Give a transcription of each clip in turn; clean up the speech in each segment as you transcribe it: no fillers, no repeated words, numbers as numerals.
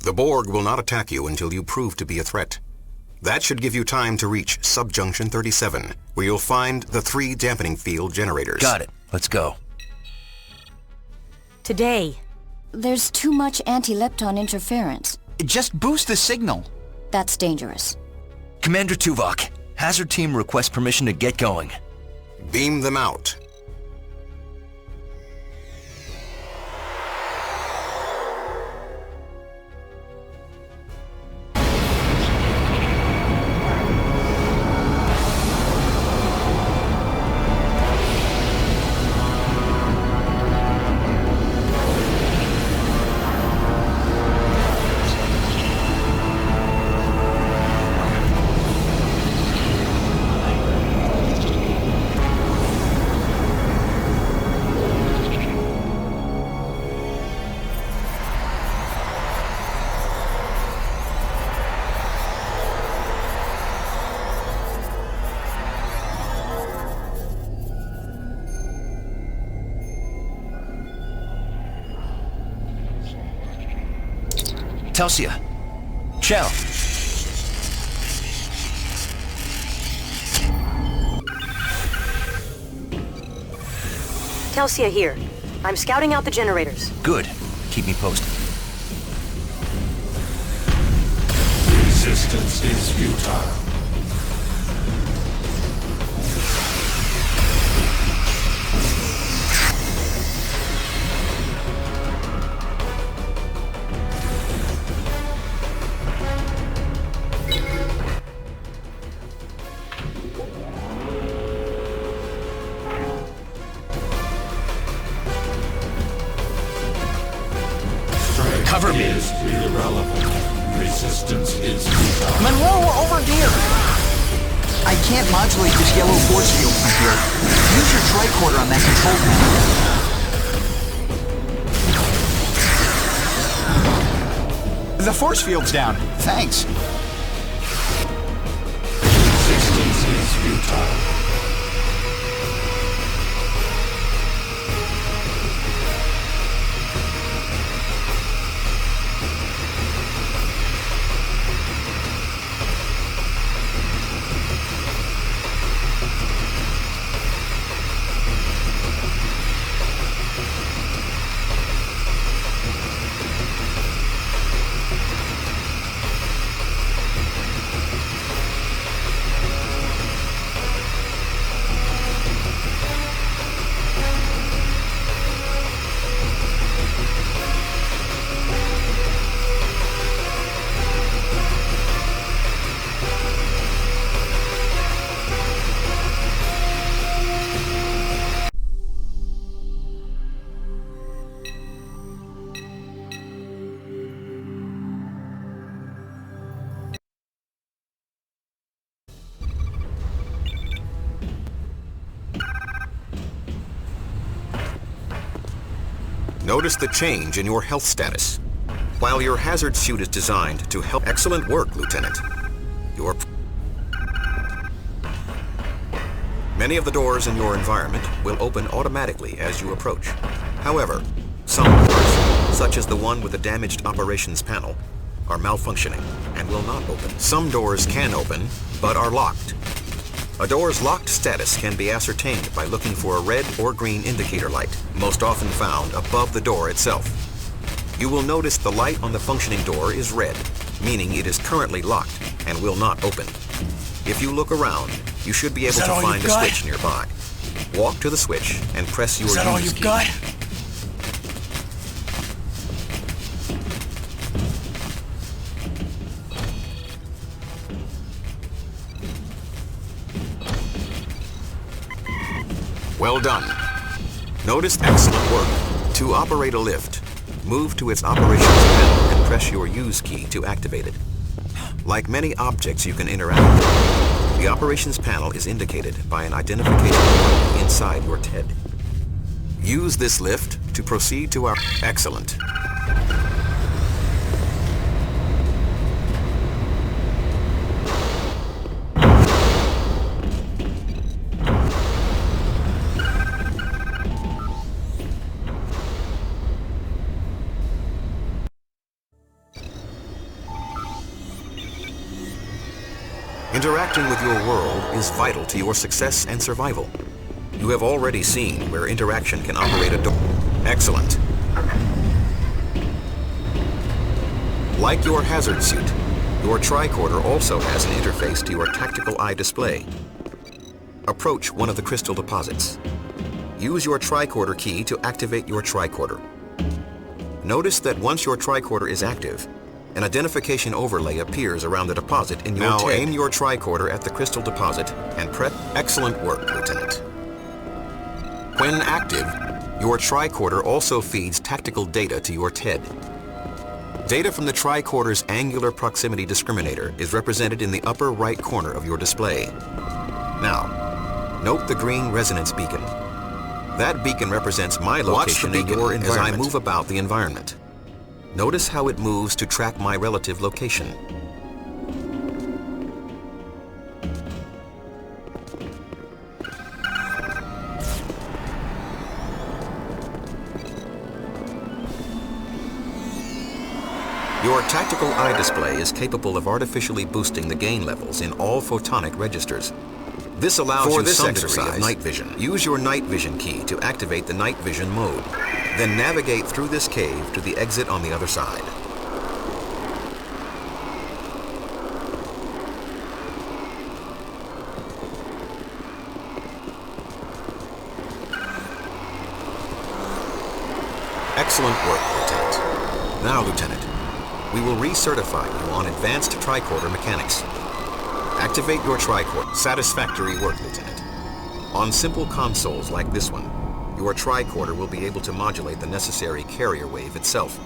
The Borg will not attack you until you prove to be a threat. That should give you time to reach Subjunction 37, where you'll find the 3 dampening field generators. Got it. Let's go. Today. There's too much anti-lepton interference. Just boost the signal. That's dangerous. Commander Tuvok, Hazard Team requests permission to get going. Beam them out. Telsia. Shell. Telsia here. I'm scouting out the generators. Good. Keep me posted. Resistance is futile. Cover me. Is irrelevant. Resistance is futile. Monroe, over here! I can't modulate this yellow force field from here. Use your tricorder on that control panel. The force field's down. Thanks. Resistance is futile. Notice the change in your health status. While your hazard suit is designed to help, excellent work, Lieutenant. Many of the doors in your environment will open automatically as you approach. However, some doors, such as the one with the damaged operations panel, are malfunctioning and will not open. Some doors can open, but are locked. A door's locked status can be ascertained by looking for a red or green indicator light, most often found above the door itself. You will notice the light on the functioning door is red, meaning it is currently locked and will not open. If you look around, you should be able to find a switch nearby. Walk to the switch and press your use key. Well done. Notice excellent work. To operate a lift, move to its operations panel and press your use key to activate it. Like many objects you can interact with, the operations panel is indicated by an identification mark inside your TED. Use this lift to proceed to our... Excellent. Interacting with your world is vital to your success and survival. You have already seen where interaction can operate a door. Excellent. Like your hazard suit, your tricorder also has an interface to your tactical eye display. Approach one of the crystal deposits. Use your tricorder key to activate your tricorder. Notice that once your tricorder is active, an identification overlay appears around the deposit in your Now aim your tricorder at the crystal deposit and press. Excellent work, Lieutenant. When active, your tricorder also feeds tactical data to your TED. Data from the tricorder's angular proximity discriminator is represented in the upper right corner of your display. Now, note the green resonance beacon. That beacon represents my location in your environment as I move about the environment. Notice how it moves to track my relative location. Your tactical eye display is capable of artificially boosting the gain levels in all photonic registers. This allows you some degree of night vision. Use your night vision key to activate the night vision mode. Then navigate through this cave to the exit on the other side. Excellent work, Lieutenant. Now, Lieutenant, we will recertify you on advanced tricorder mechanics. Activate your tricorder. Satisfactory work, Lieutenant. On simple consoles like this one, your tricorder will be able to modulate the necessary carrier wave itself.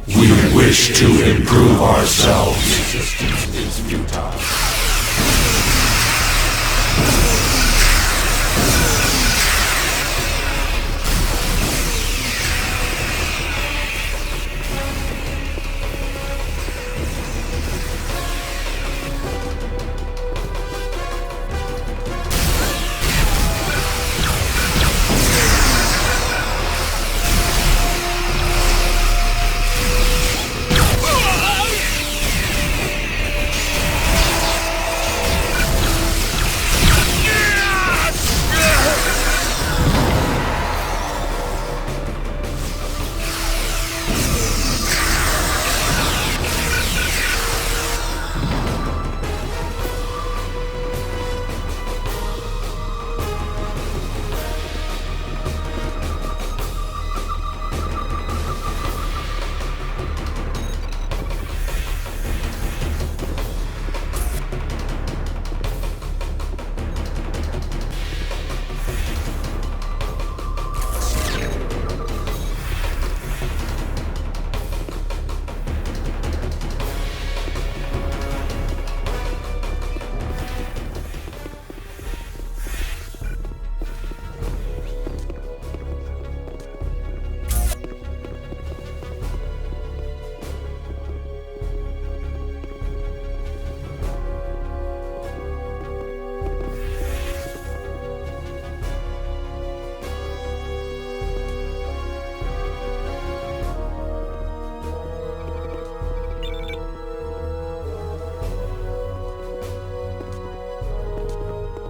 We wish to improve ourselves. Resistance is futile.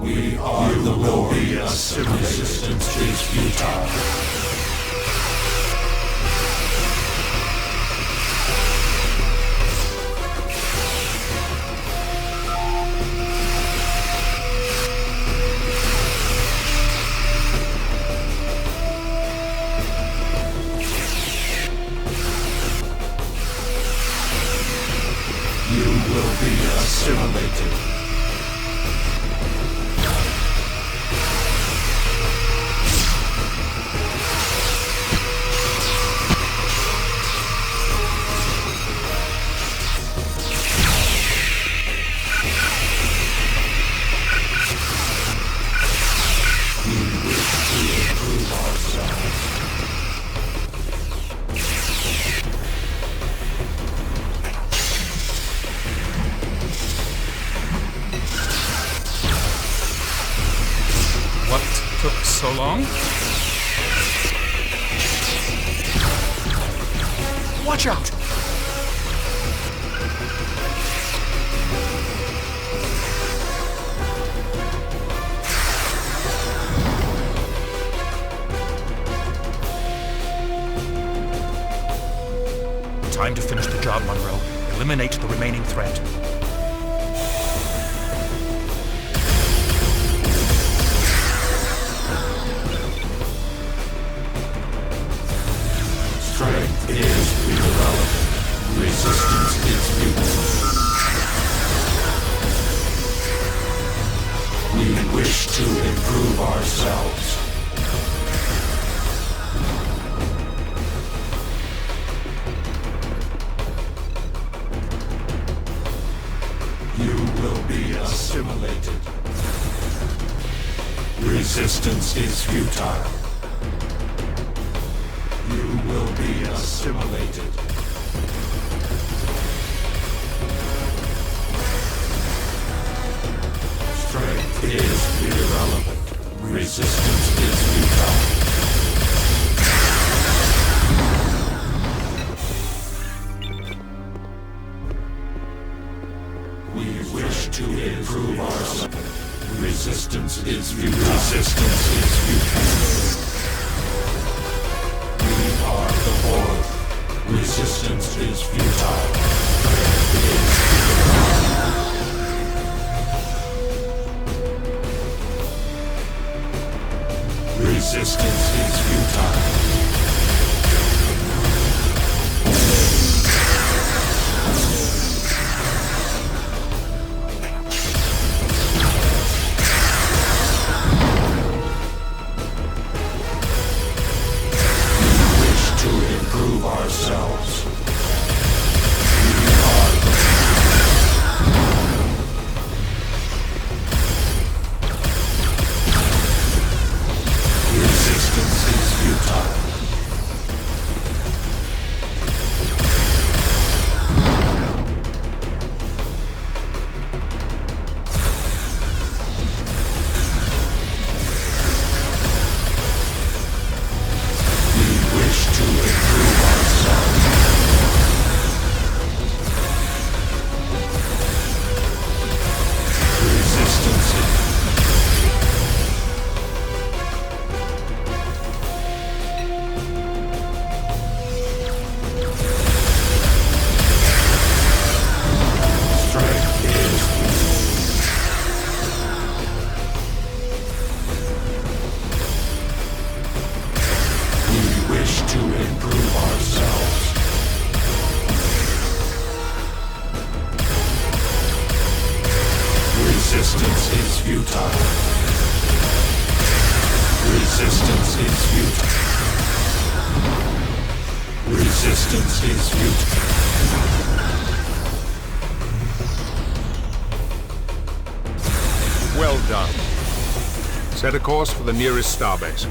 We are the warriors. Resistance is futile. You will be assimilated. so long. Watch out! Time to finish the job, Monroe. Eliminate the remaining threat. Strength is irrelevant. Resistance is futile. We wish to improve ourselves. You will be assimilated. Resistance is futile. You will be assimilated. Strength is irrelevant. Resistance is futile. We wish to improve ourselves. Resistance is futile. Resistance is futile. We are the Horde. Resistance is futile. Resistance is futile. Improve ourselves. Resistance is futile. Resistance is futile. Resistance is futile. Resistance is futile. Well done. Set a course for the nearest starbase.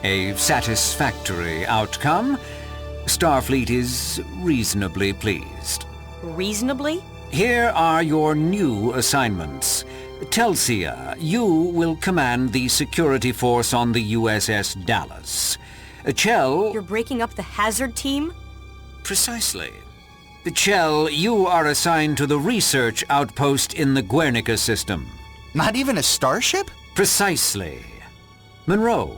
A satisfactory outcome. Starfleet is reasonably pleased. Reasonably? Here are your new assignments. Telsia, you will command the security force on the USS Dallas. Chell... You're breaking up the hazard team? Precisely. Chell, you are assigned to the research outpost in the Guernica system. Not even a starship? Precisely. Monroe,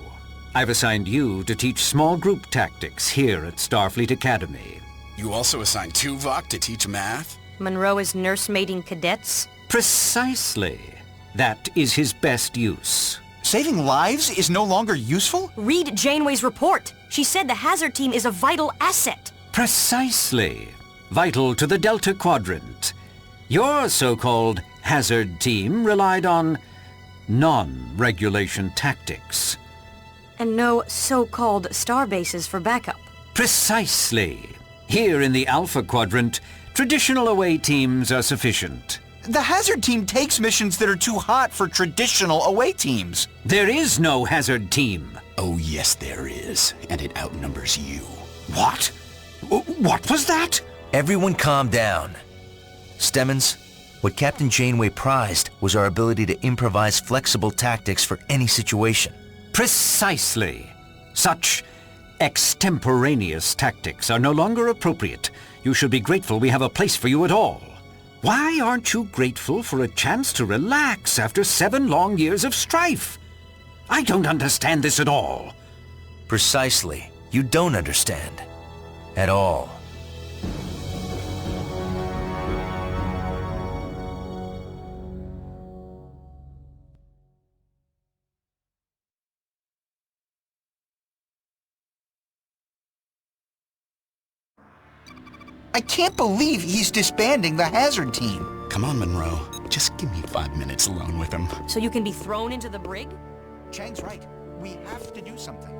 I've assigned you to teach small group tactics here at Starfleet Academy. You also assigned Tuvok to teach math? Monroe is nursemaiding cadets? Precisely. That is his best use. Saving lives is no longer useful? Read Janeway's report. She said the hazard team is a vital asset. Precisely. Vital to the Delta Quadrant. Your so-called hazard team relied on non-regulation tactics. And no so-called star bases for backup. Precisely. Here in the Alpha Quadrant, traditional away teams are sufficient. The hazard team takes missions that are too hot for traditional away teams. There is no hazard team. Oh yes there is, and it outnumbers you. What? What was that? Everyone calm down. Stemmons, what Captain Janeway prized was our ability to improvise flexible tactics for any situation. Precisely. Such extemporaneous tactics are no longer appropriate. You should be grateful we have a place for you at all. Why aren't you grateful for a chance to relax after 7 long years of strife? I don't understand this at all. Precisely. You don't understand. At all. I can't believe he's disbanding the hazard team. Come on, Monroe. Just give me 5 minutes alone with him. So you can be thrown into the brig? Chang's right. We have to do something.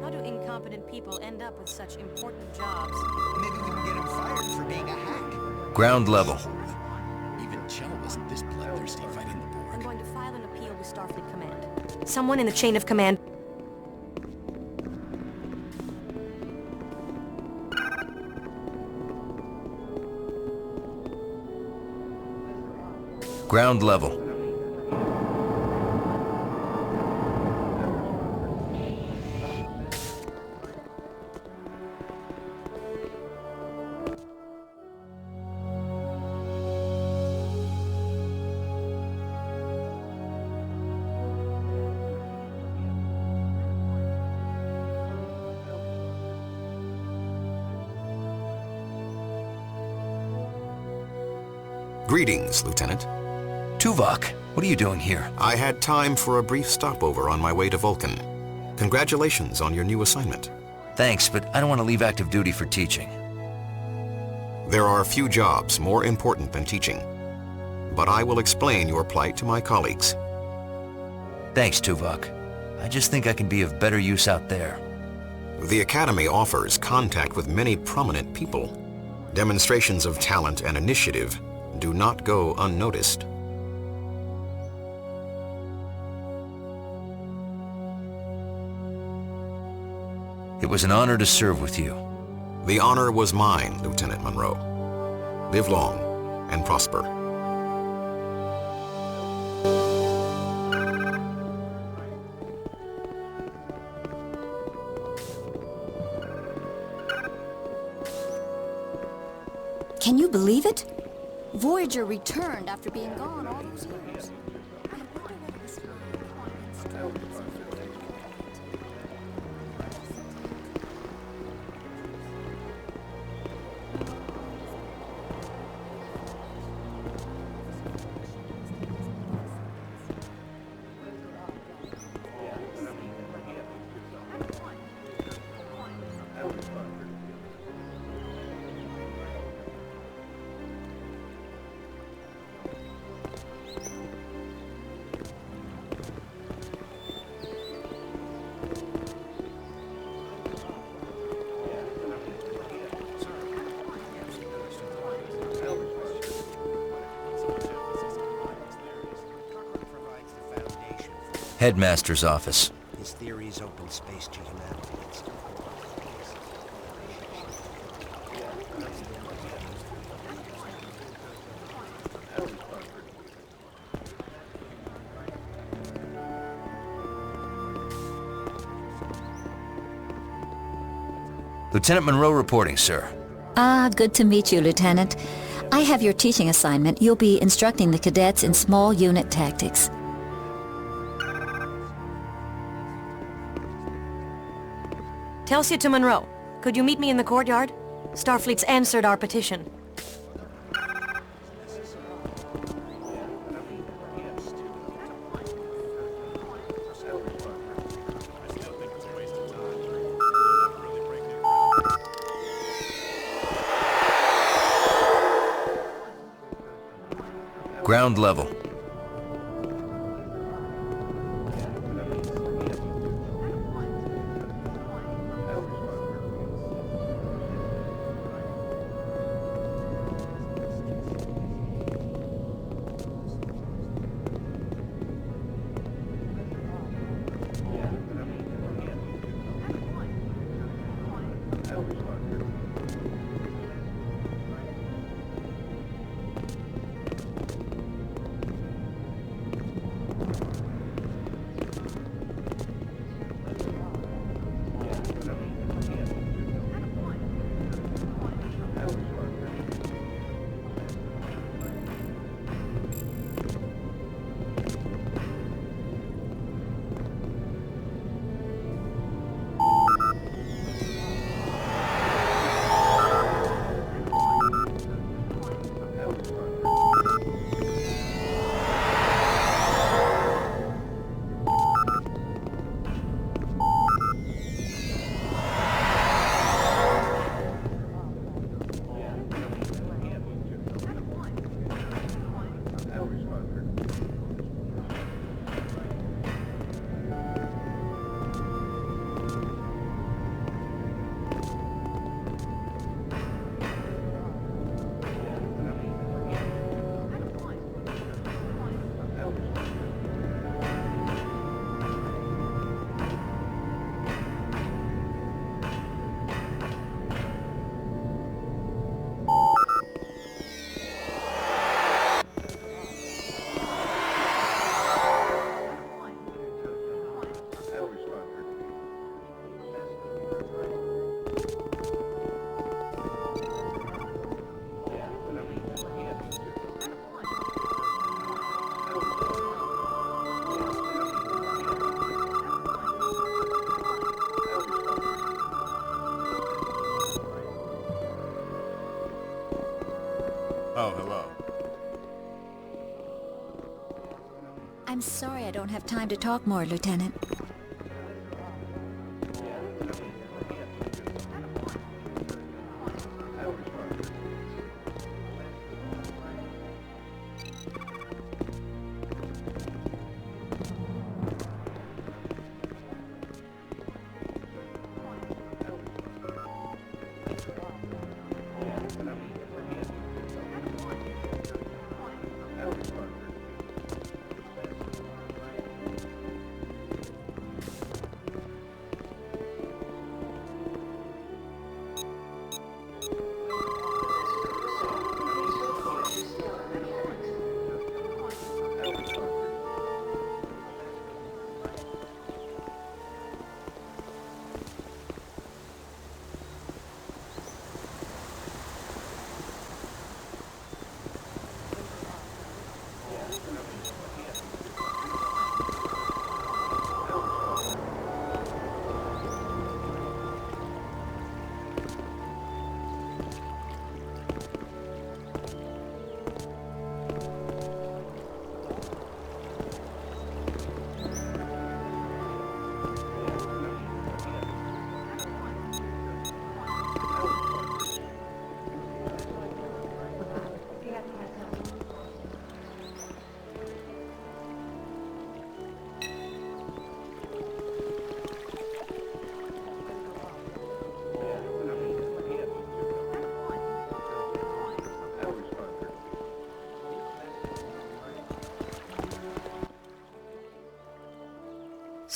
How do incompetent people end up with such important jobs? Maybe we can get him fired for being a hack. Ground level. Even Chell wasn't this bloodthirsty fighting the I'm Borg. going to file an appeal with Starfleet Command. Someone in the chain of command. Ground level. Greetings, Lieutenant. Tuvok, what are you doing here? I had time for a brief stopover on my way to Vulcan. Congratulations on your new assignment. Thanks, but I don't want to leave active duty for teaching. There are few jobs more important than teaching, but I will explain your plight to my colleagues. Thanks, Tuvok. I just think I can be of better use out there. The Academy offers contact with many prominent people. Demonstrations of talent and initiative do not go unnoticed. It was an honor to serve with you. The honor was mine, Lieutenant Monroe. Live long and prosper. Can you believe it? Voyager returned after being gone all those years. Headmaster's office. This theory is open space to Lieutenant Monroe reporting, sir. Ah, good to meet you, Lieutenant. I have your teaching assignment. You'll be instructing the cadets in small unit tactics. Telsia to Monroe. Could you meet me in the courtyard? Starfleet's answered our petition. Ground level. Oh, hello. I'm sorry I don't have time to talk more, Lieutenant.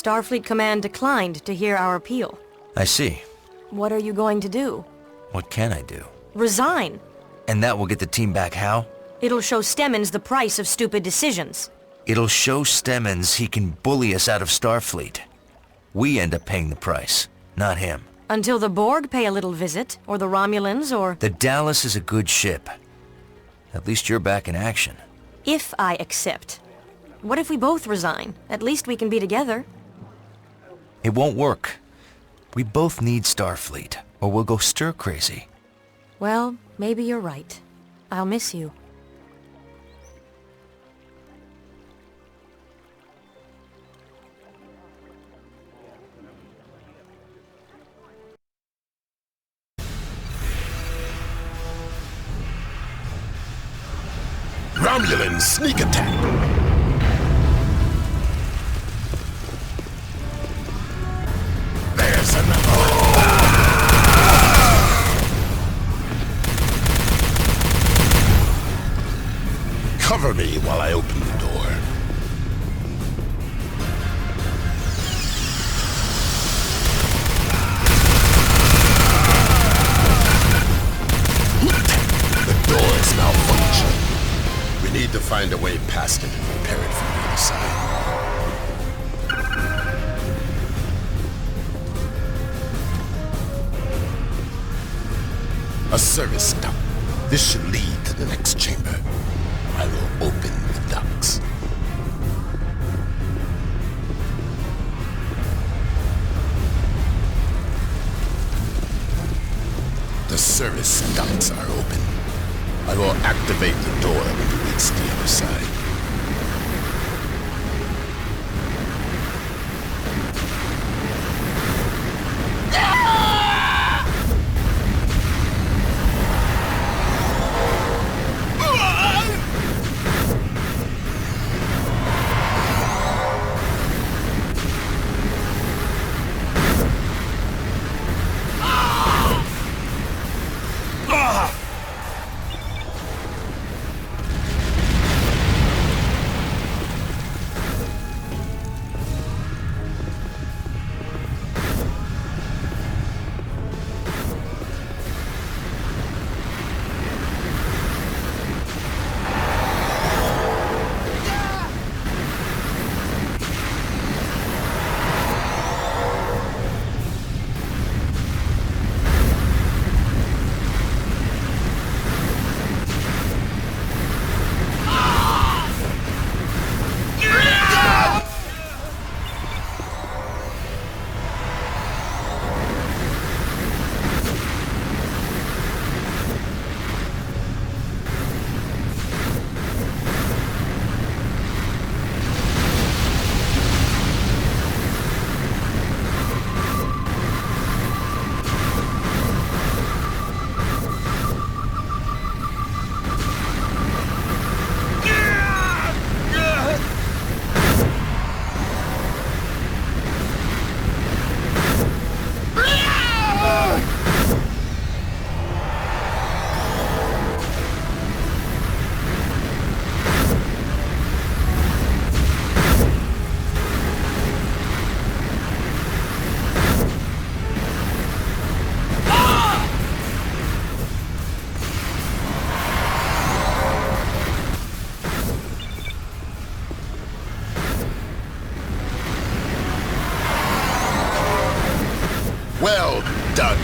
Starfleet Command declined to hear our appeal. I see. What are you going to do? What can I do? Resign. And that will get the team back how? It'll show Stemmons the price of stupid decisions. It'll show Stemmons he can bully us out of Starfleet. We end up paying the price, not him. Until the Borg pay a little visit, or the Romulans, or... The Dallas is a good ship. At least you're back in action. If I accept. What if we both resign? At least we can be together. It won't work. We both need Starfleet, or we'll go stir-crazy. Well, maybe you're right. I'll miss you. Romulan sneak attack! There's another one! Cover me while I open the door. The door is malfunctioning. We need to find a way past it and repair it from the other side. A service duct. This should lead to the next chamber. I will open the ducts. The service ducts are open. I will activate the door when it reaches the other side. Well done.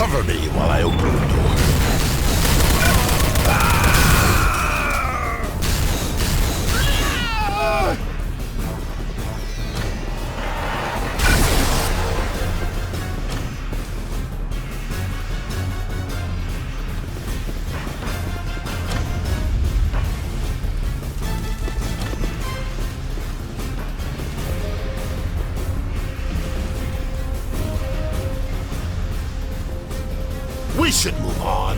Cover me while I open the door. We should move on.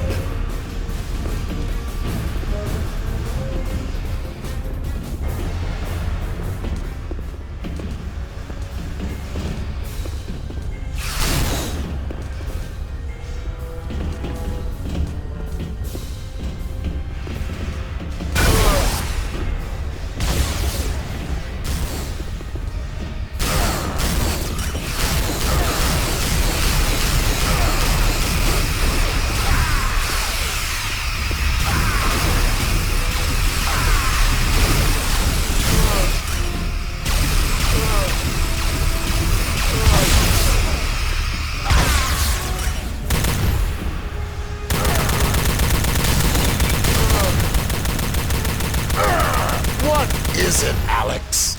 Is it, Alex?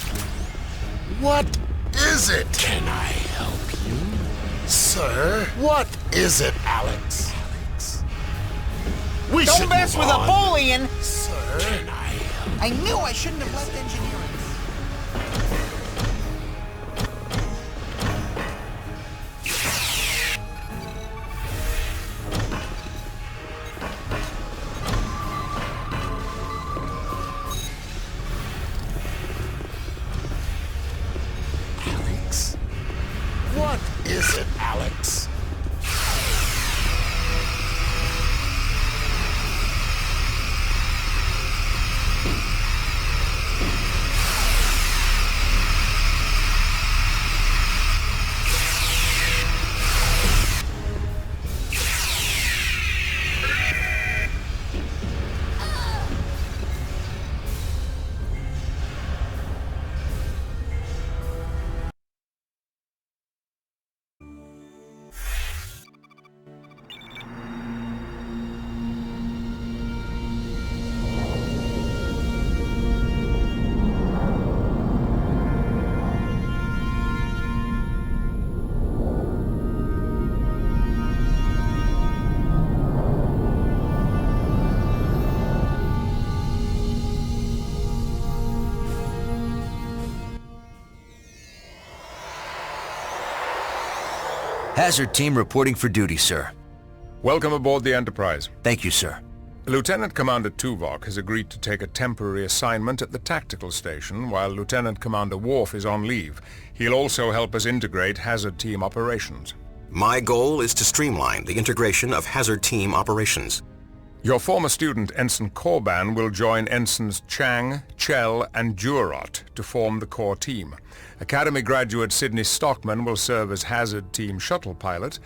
What is it? Can I help you? Sir? What is it, Alex? We Don't mess with a Boolean! Sir? Can I help? I knew I shouldn't have left engineering. What is it, Alex? Hazard team reporting for duty, sir. Welcome aboard the Enterprise. Thank you, sir. Lieutenant Commander Tuvok has agreed to take a temporary assignment at the tactical station while Lieutenant Commander Worf is on leave. He'll also help us integrate Hazard team operations. My goal is to streamline the integration of Hazard team operations. Your former student, Ensign Korban, will join Ensigns Chang, Chell, and Jurot to form the core team. Academy graduate Sidney Stockman will serve as Hazard team shuttle pilot,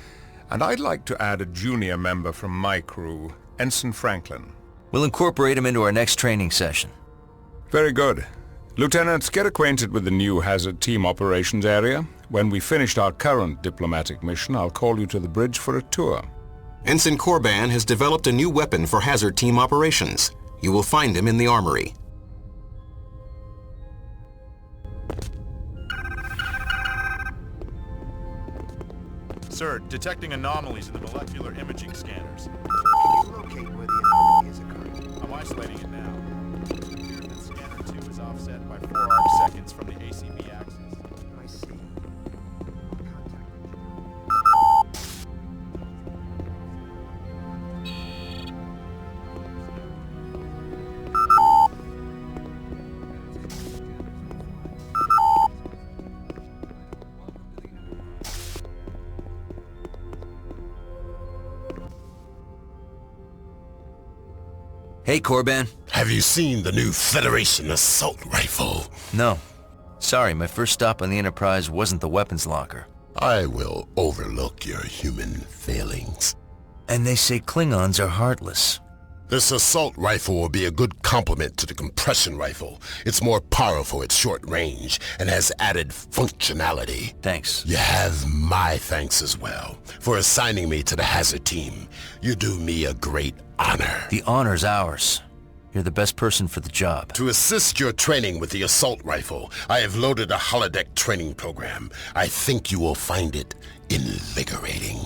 and I'd like to add a junior member from my crew, Ensign Franklin. We'll incorporate him into our next training session. Very good. Lieutenants, get acquainted with the new Hazard team operations area. When we finished our current diplomatic mission, I'll call you to the bridge for a tour. Ensign Korban has developed a new weapon for Hazard team operations. You will find him in the armory. Sir, detecting anomalies in the molecular imaging scanners. Can you locate where the anomaly is occurring? I'm isolating it now. It appears that scanner 2 is offset by 4 arcseconds from the ACB axis. I see. Hey, Korban. Have you seen the new Federation assault rifle? No. Sorry, my first stop on the Enterprise wasn't the weapons locker. I will overlook your human failings. And they say Klingons are heartless. This assault rifle will be a good complement to the compression rifle. It's more powerful at short range and has added functionality. Thanks. You have my thanks as well for assigning me to the Hazard team. You do me a great honor. The honor's ours. You're the best person for the job. To assist your training with the assault rifle, I have loaded a holodeck training program. I think you will find it invigorating.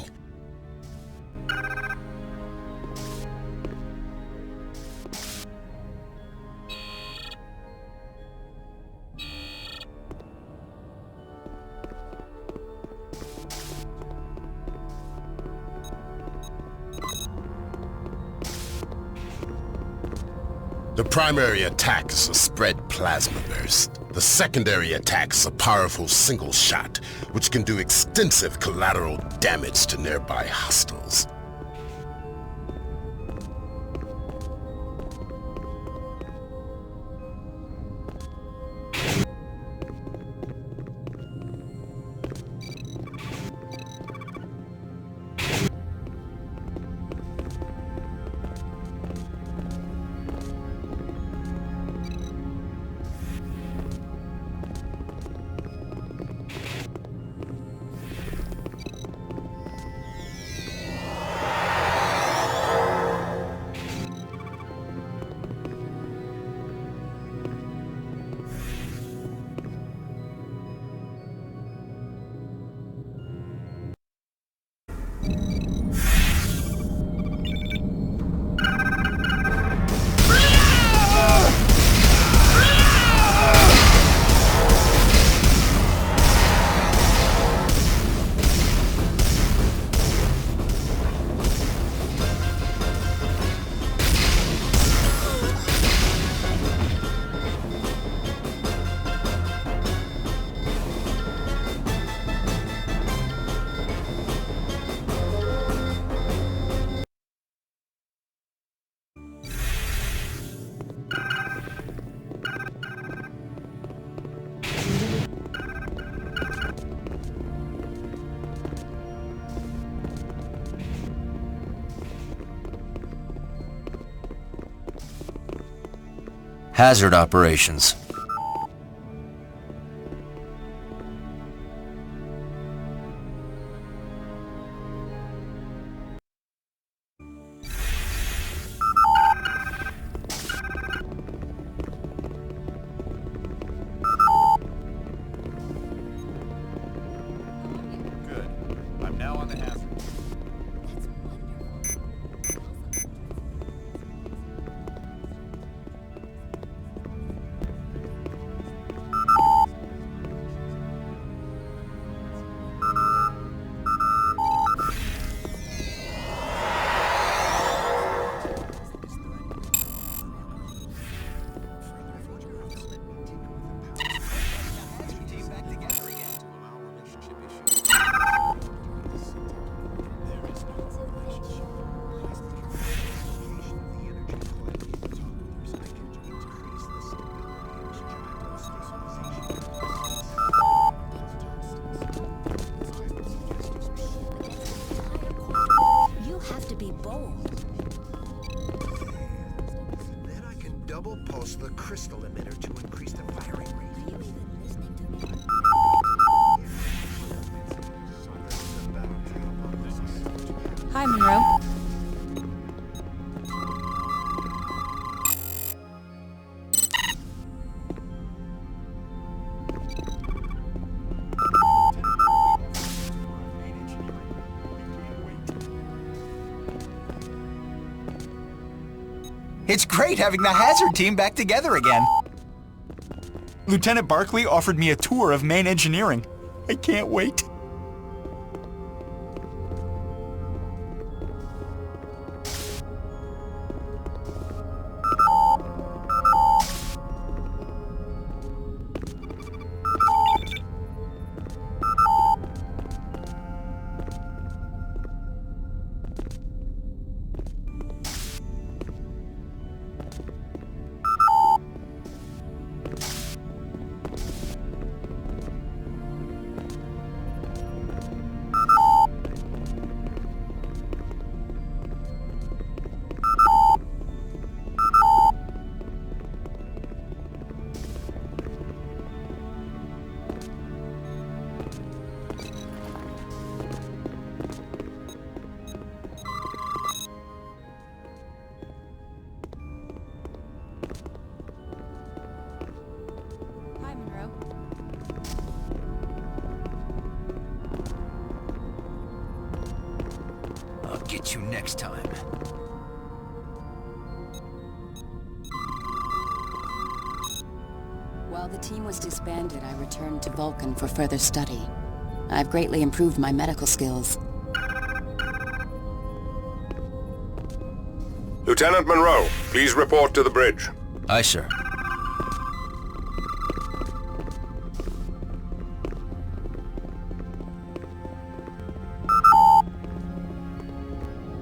The primary attack is a spread plasma burst. The secondary attack is a powerful single shot, which can do extensive collateral damage to nearby hostiles. Hazard operations. Good. I'm now on the hazard. You have to be bold. Then I can double pulse the crystal emitter to increase the firing rate. Are you even listening to me? Hi, Monroe. It's great having the Hazard team back together again. Lieutenant Barkley offered me a tour of main engineering. I can't wait. get you next time. While the team was disbanded, I returned to Vulcan for further study. I've greatly improved my medical skills. Lieutenant Monroe, please report to the bridge. Aye, sir.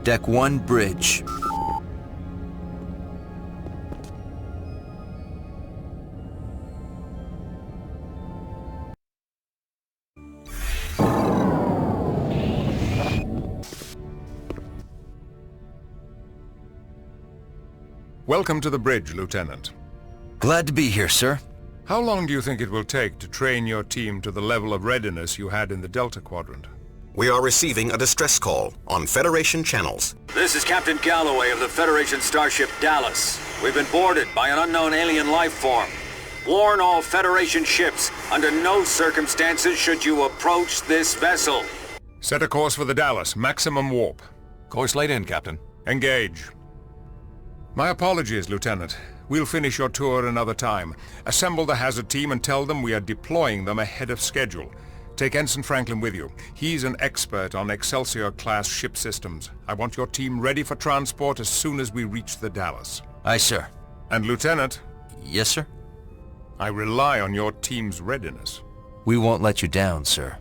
Deck 1, bridge. Welcome to the bridge, Lieutenant. Glad to be here, sir. How long do you think it will take to train your team to the level of readiness you had in the Delta Quadrant? We are receiving a distress call on Federation channels. This is Captain Galloway of the Federation starship Dallas. We've been boarded by an unknown alien life form. Warn all Federation ships, under no circumstances should you approach this vessel. Set a course for the Dallas, maximum warp. Course laid in, Captain. Engage. My apologies, Lieutenant. We'll finish your tour another time. Assemble the hazard team and tell them we are deploying them ahead of schedule. Take Ensign Franklin with you. He's an expert on Excelsior-class ship systems. I want your team ready for transport as soon as we reach the Dallas. Aye, sir. And Lieutenant? Yes, sir? I rely on your team's readiness. We won't let you down, sir.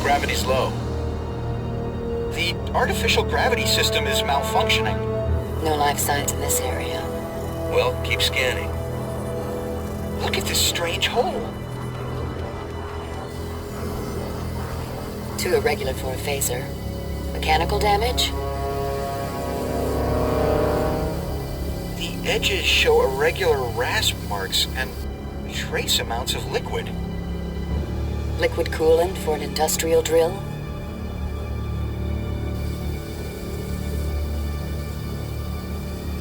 Gravity's low. The artificial gravity system is malfunctioning. No life signs in this area. Well, keep scanning. Look at this strange hole. Too irregular for a phaser. Mechanical damage? The edges show irregular rasp marks and trace amounts of liquid. Liquid coolant for an industrial drill?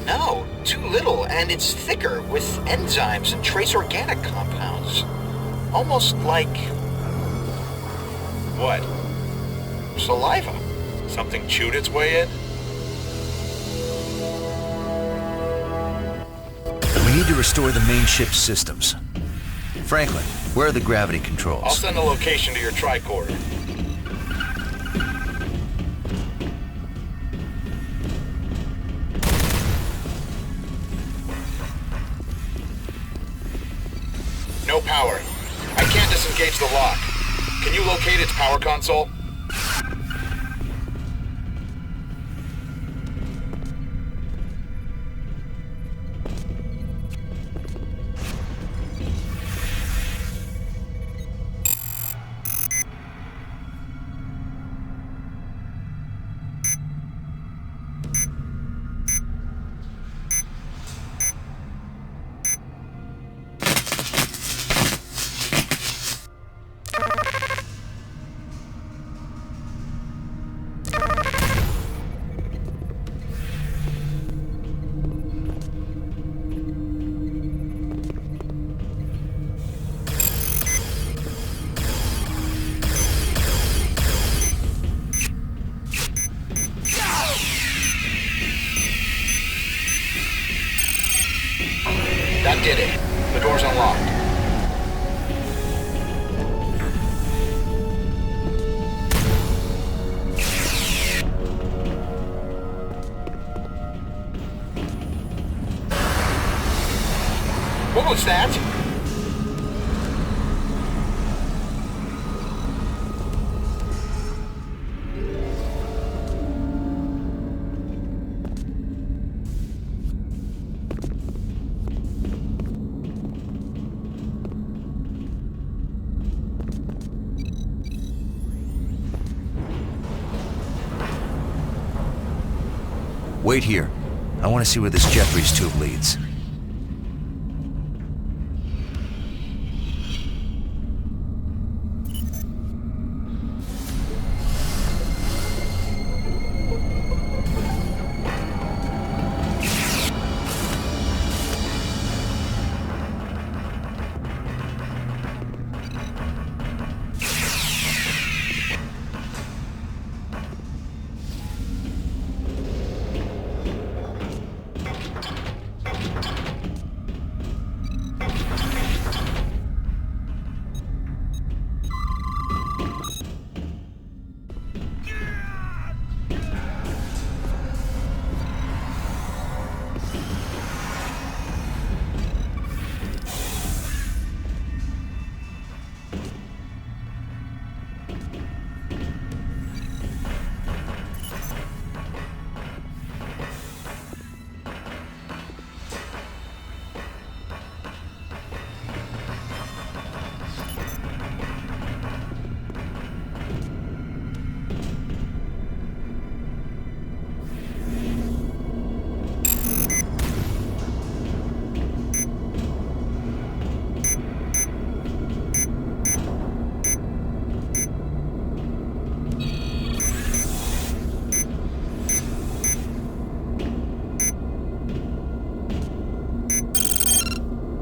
No, too little, and it's thicker, with enzymes and trace organic compounds. Almost like... What? Saliva. Something chewed its way in? We need to restore the main ship's systems. Franklin, where are the gravity controls? I'll send a location to your tricorder. No power. I can't disengage the lock. Can you locate its power console? That did it. The door's unlocked. What was that? Wait here. I want to see where this Jeffries tube leads.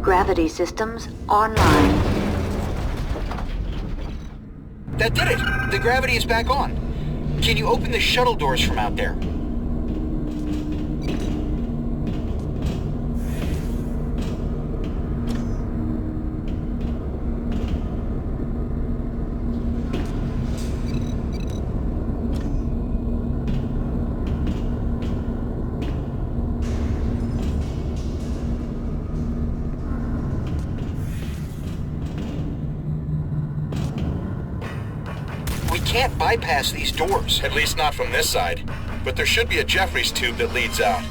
Gravity systems online. That did it! The gravity is back on. Can you open the shuttle doors from out there? Can't bypass these doors. At least not from this side. But there should be a Jeffries tube that leads out.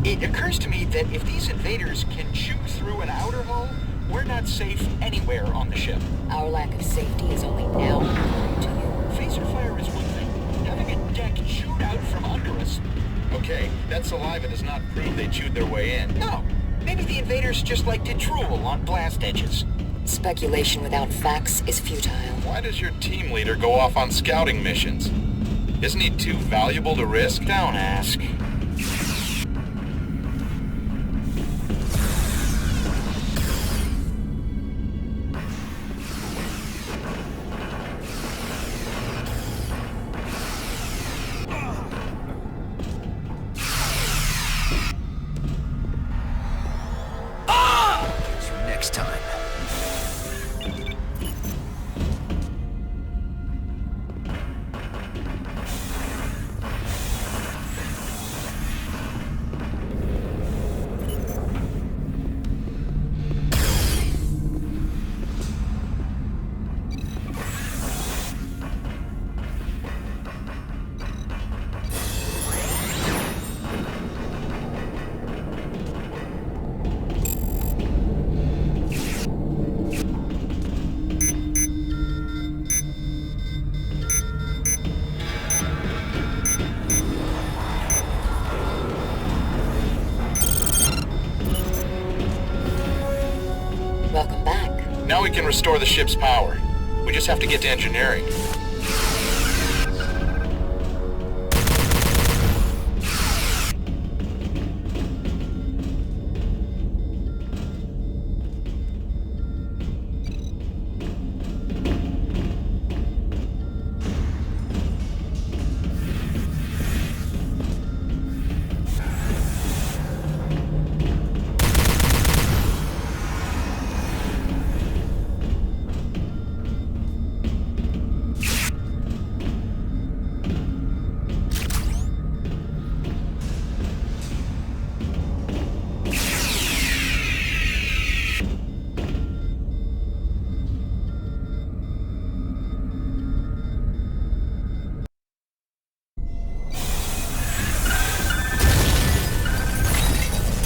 It occurs to me that if these invaders can chew through an outer hull, we're not safe anywhere on the ship. Our lack of safety is only now apparent to you. Phaser fire is one thing. Having a deck chewed out from under us. Okay, that saliva does not prove they chewed their way in. No. Maybe the invaders just like to drool on blast edges. Speculation without facts is futile. Why does your team leader go off on scouting missions? Isn't he too valuable to risk? Don't ask. Next time. Welcome back. Now we can restore the ship's power. We just have to get to engineering.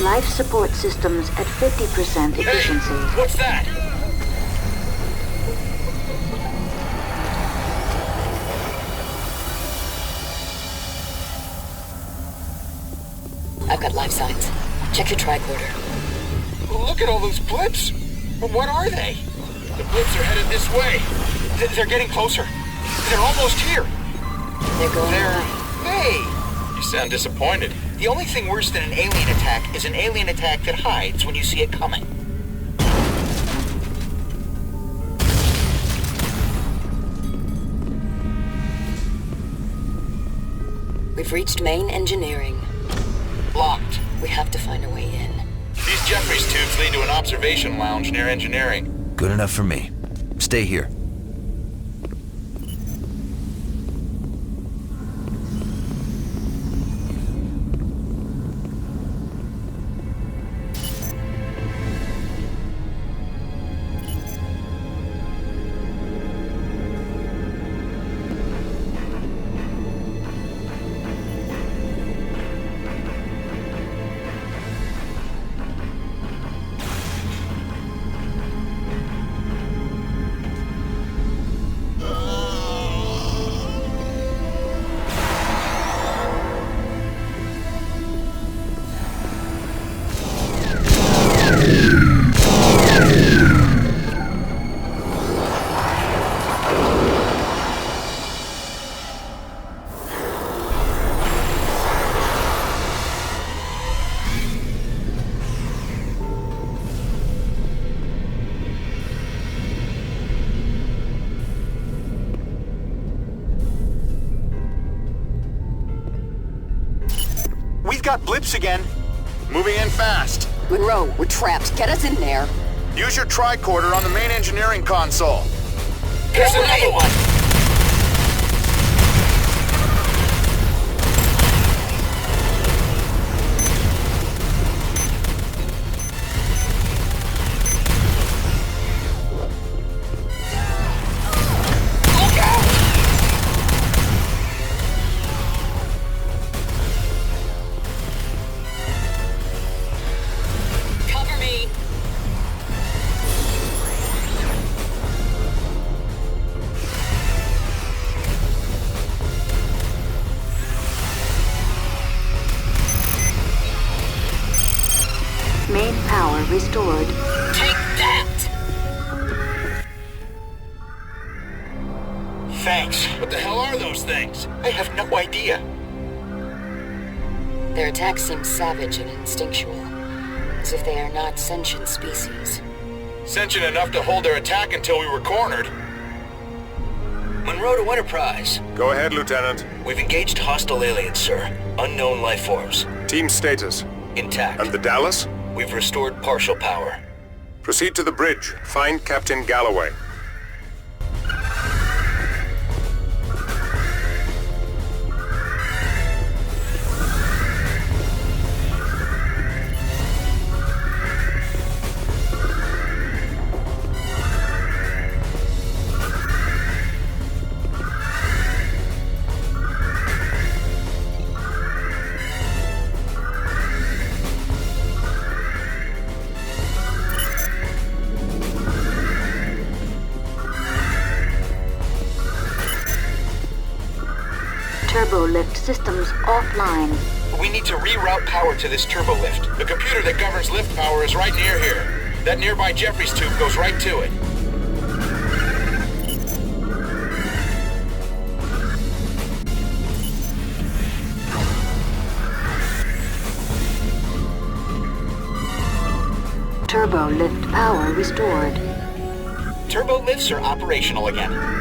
Life support systems at 50% efficiency. Hey, what's that? I've got life signs. Check your tricorder. Look at all those blips. What are they? The blips are headed this way. They're getting closer. They're almost here. They're going Hey! You sound disappointed. The only thing worse than an alien attack is an alien attack that hides when you see it coming. We've reached main engineering. Locked. We have to find a way in. These Jeffries tubes lead to an observation lounge near engineering. Good enough for me. Stay here. We've got blips again. Moving in fast. Monroe, we're trapped. Get us in there. Use your tricorder on the main engineering console. Here's another one. Main power restored. Take that! Thanks. What the hell are those things? I have no idea. Their attacks seem savage and instinctual, as if they are not sentient species. Sentient enough to hold their attack until we were cornered. Monroe to Enterprise. Go ahead, Lieutenant. We've engaged hostile aliens, sir. Unknown life forms. Team status. Intact. And the Dallas? We've restored partial power. Proceed to the bridge. Find Captain Galloway. Turbolift systems offline. We need to reroute power to this turbolift. The computer that governs lift power is right near here. That nearby Jeffries tube goes right to it. Turbolift power restored. Turbo lifts are operational again.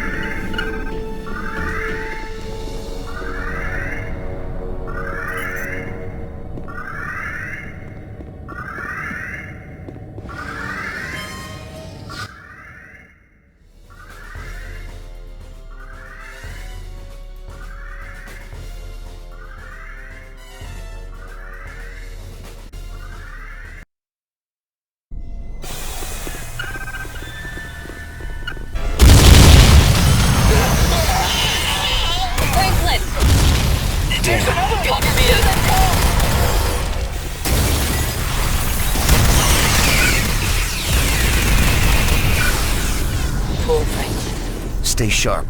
stay sharp.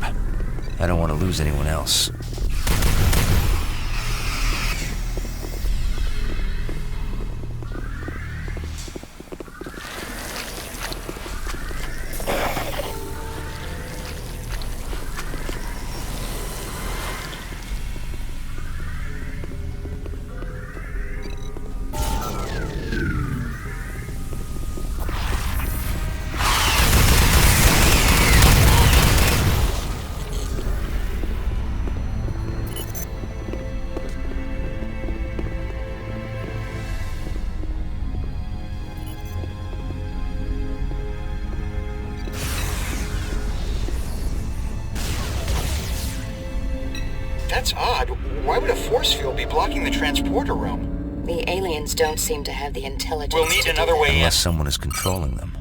I don't want to lose anyone else. That's odd. Why would a force field be blocking the transporter room? The aliens don't seem to have the intelligence. We'll need another way in. Unless someone is controlling them.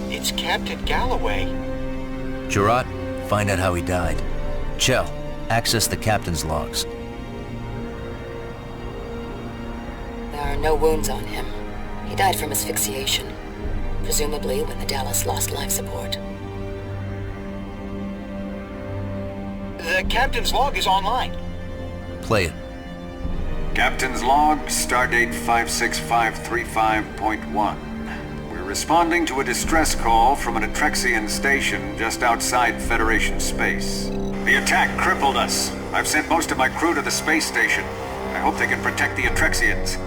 It's Captain Galloway. Gerard, find out how he died. Chell, access the captain's logs. There are no wounds on him. He died from asphyxiation, presumably when the Dallas lost life support. The captain's log is online. Play it. Captain's log, stardate 56535.1. We're responding to a distress call from an Atrexian station just outside Federation space. The attack crippled us. I've sent most of my crew to the space station. I hope they can protect the Atrexians.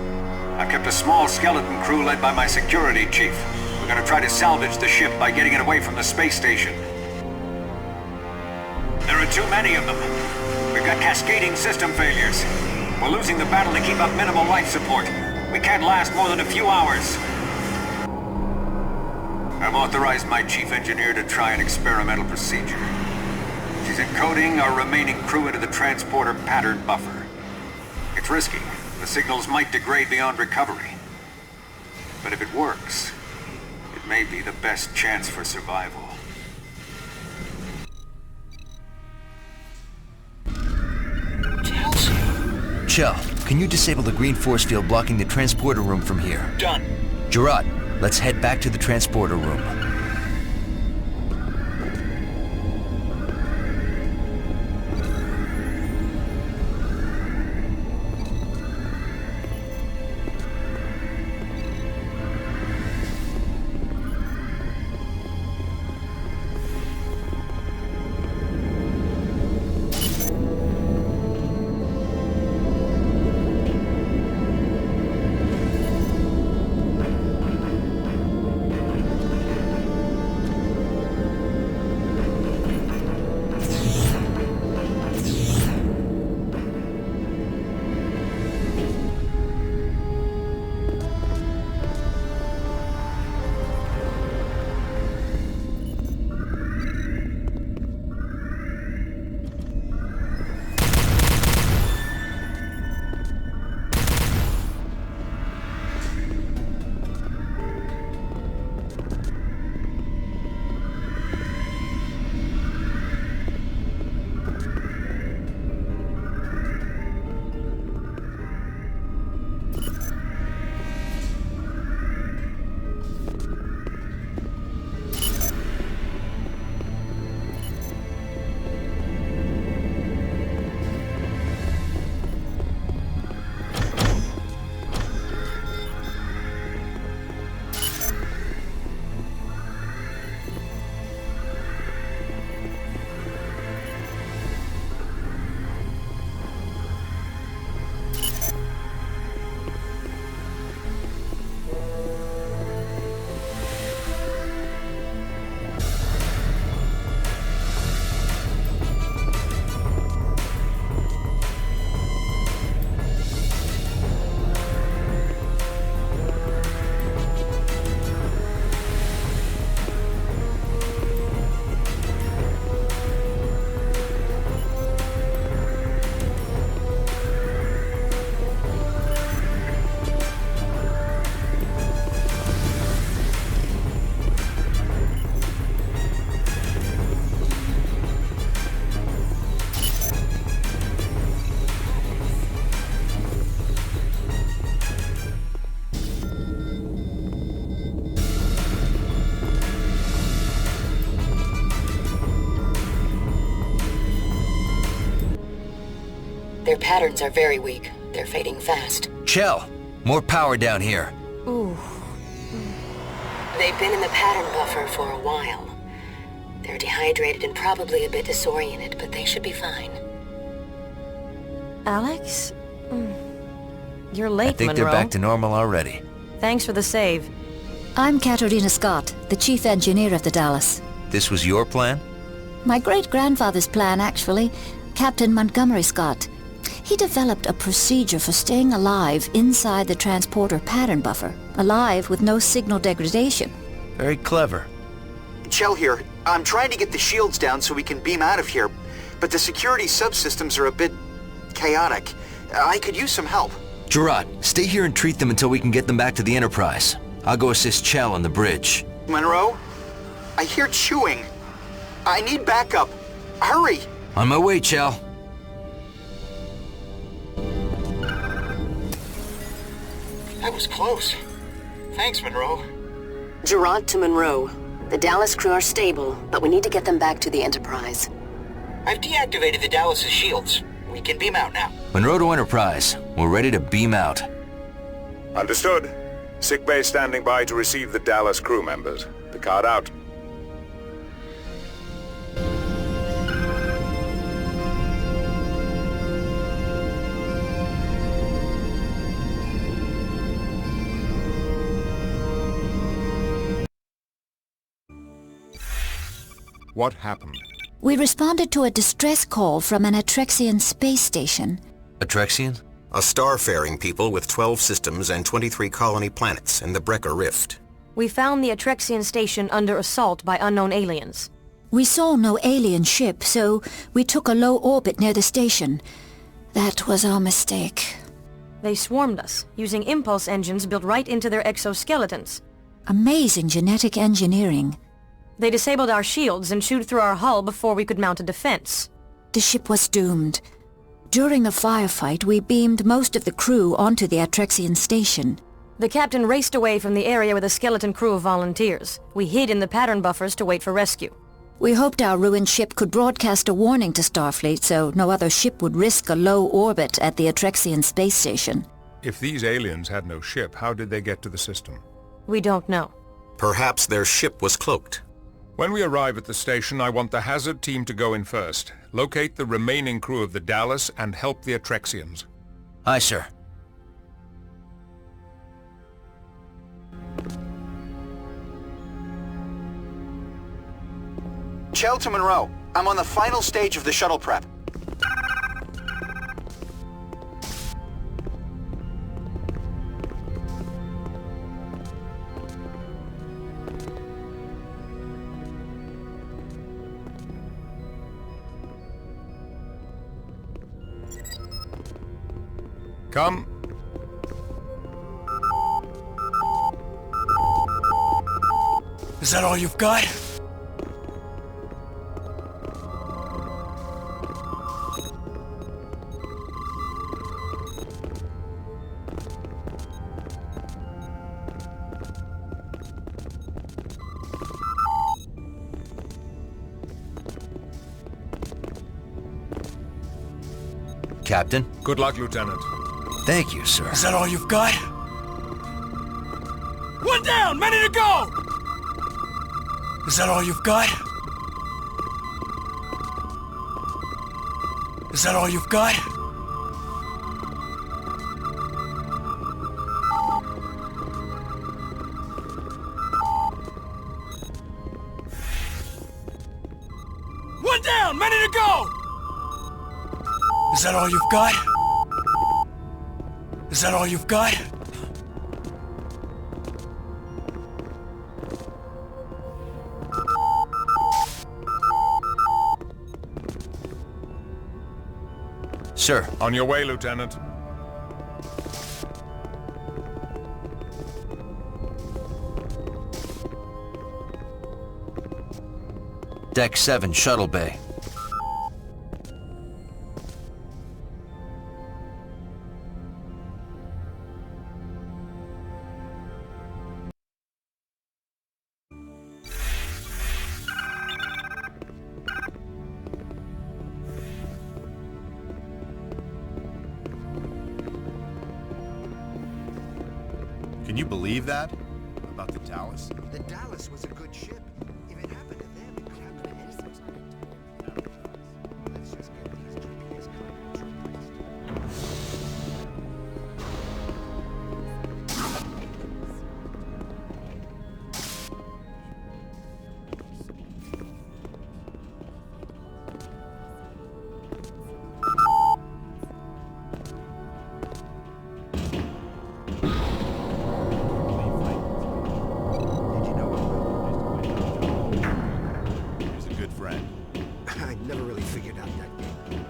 I've kept a small skeleton crew led by my security chief. We're gonna try to salvage the ship by getting it away from the space station. There are too many of them. We've got cascading system failures. We're losing the battle to keep up minimal life support. We can't last more than a few hours. I've authorized my chief engineer to try an experimental procedure. She's encoding our remaining crew into the transporter pattern buffer. It's risky. The signals might degrade beyond recovery. But if it works, it may be the best chance for survival. Chell, can you disable the green force field blocking the transporter room from here? Done. Gerard, let's head back to the transporter room. Their patterns are very weak. They're fading fast. Chell, more power down here. Ooh. They've been in the pattern buffer for a while. They're dehydrated and probably a bit disoriented, but they should be fine. Alex? You're late, I think Monroe. they're back to normal already. Thanks for the save. I'm Katerina Scott, the chief engineer of the Dallas. This was your plan? My great-grandfather's plan, actually. Captain Montgomery Scott. He developed a procedure for staying alive inside the transporter pattern buffer. Alive with no signal degradation. Very clever. Chell here. I'm trying to get the shields down so we can beam out of here, but the security subsystems are a bit chaotic. I could use some help. Gerard, stay here and treat them until we can get them back to the Enterprise. I'll go assist Chell on the bridge. Monroe? I hear chewing. I need backup. Hurry! On my way, Chell. That was close. Thanks, Monroe. Gerard to Monroe. The Dallas crew are stable, but we need to get them back to the Enterprise. I've deactivated the Dallas' shields. We can beam out now. Monroe to Enterprise. We're ready to beam out. Understood. Sickbay standing by to receive the Dallas crew members. Picard out. What happened? We responded to a distress call from an Atrexian space station. Atrexian? A star-faring people with 12 systems and 23 colony planets in the Brecker Rift. We found the Atrexian station under assault by unknown aliens. We saw no alien ship, so we took a low orbit near the station. That was our mistake. They swarmed us, using impulse engines built right into their exoskeletons. Amazing genetic engineering. They disabled our shields and chewed through our hull before we could mount a defense. The ship was doomed. During the firefight, we beamed most of the crew onto the Atrexian station. The captain raced away from the area with a skeleton crew of volunteers. We hid in the pattern buffers to wait for rescue. We hoped our ruined ship could broadcast a warning to Starfleet so no other ship would risk a low orbit at the Atrexian space station. If these aliens had no ship, how did they get to the system? We don't know. Perhaps their ship was cloaked. When we arrive at the station, I want the hazard team to go in first. Locate the remaining crew of the Dallas and help the Atrexians. Aye, sir. Chell to Monroe. I'm on the final stage of the shuttle prep. Come. Is that all you've got? Captain? Good luck, Lieutenant. Thank you, sir. Is that all you've got? One down! Ready to go! Is that all you've got? Is that all you've got? One down! Ready to go! Is that all you've got? Is that all you've got? Sir. On your way, Lieutenant. Deck 7, Shuttle Bay. Can you believe that? About the Dallas? The Dallas was a good ship. If it happened to them, it could happen to anyone. Let's just get these GPS coordinates replaced. He's a good friend. I never really figured out that game.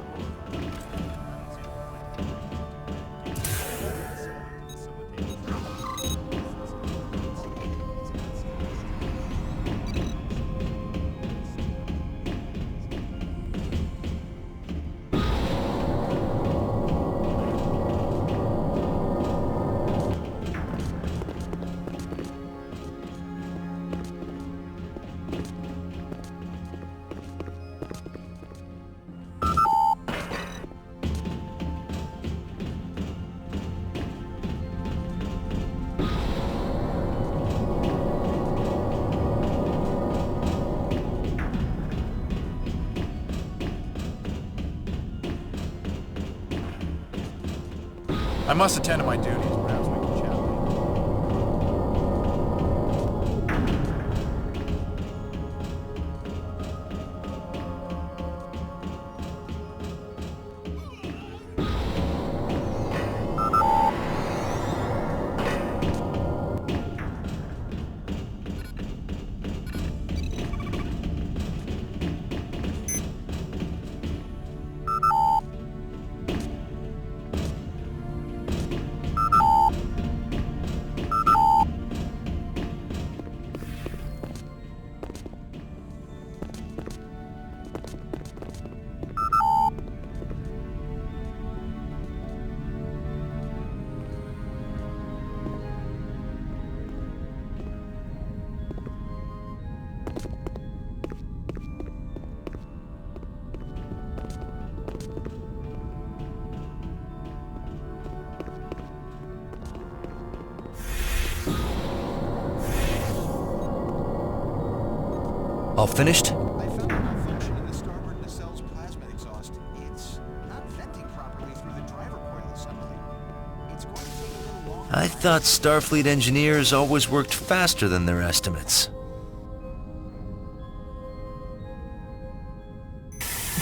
I must attend to my duties. Perhaps we can chat later. All finished? I found a malfunction in the starboard nacelle's plasma exhaust. It's not venting properly through the driver coil assembly. It's going to take a little longer. I thought Starfleet engineers always worked faster than their estimates.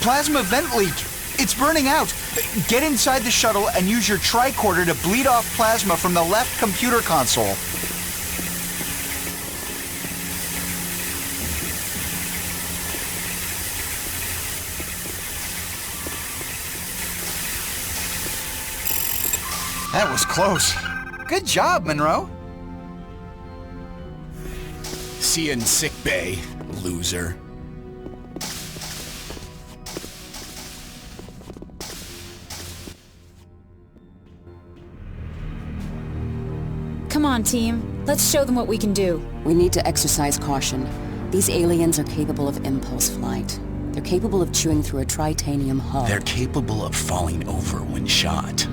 Plasma vent leak! It's burning out! Get inside the shuttle and use your tricorder to bleed off plasma from the left computer console. That was close. Good job, Monroe. See you in sick bay, loser. Come on, team. Let's show them what we can do. We need to exercise caution. These aliens are capable of impulse flight. They're capable of chewing through a tritanium hull. They're capable of falling over when shot.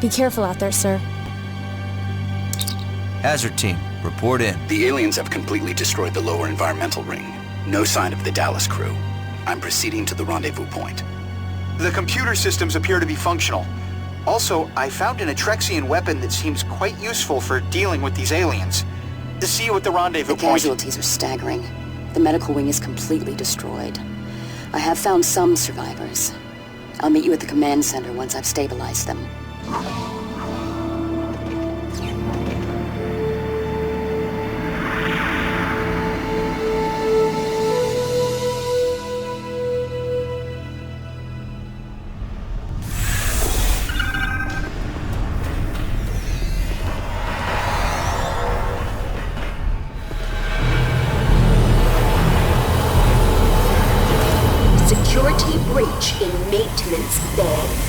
Be careful out there, sir. Hazard team, report in. The aliens have completely destroyed the lower environmental ring. No sign of the Dallas crew. I'm proceeding to the rendezvous point. The computer systems appear to be functional. Also, I found an Atrexian weapon that seems quite useful for dealing with these aliens. See you at the rendezvous point. The casualties are staggering. The medical wing is completely destroyed. I have found some survivors. I'll meet you at the command center once I've stabilized them. Security breach in maintenance bay.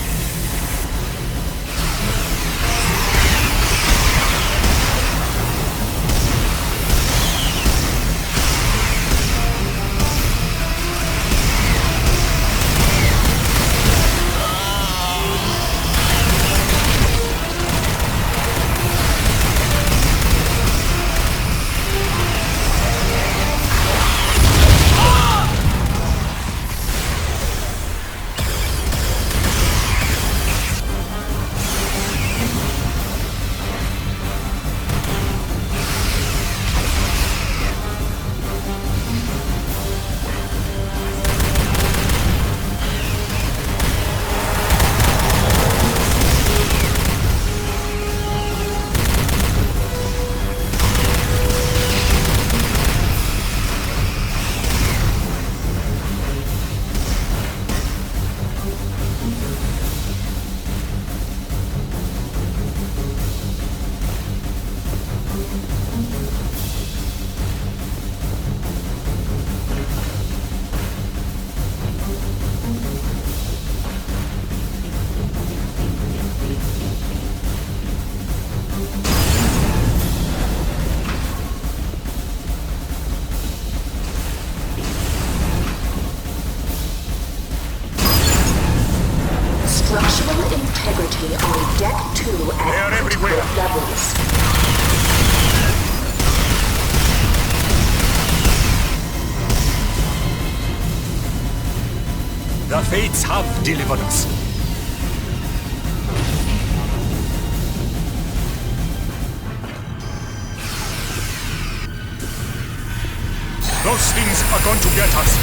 Structural integrity on Deck 2 at critical levels. The fates have delivered us. Those things are going to get us.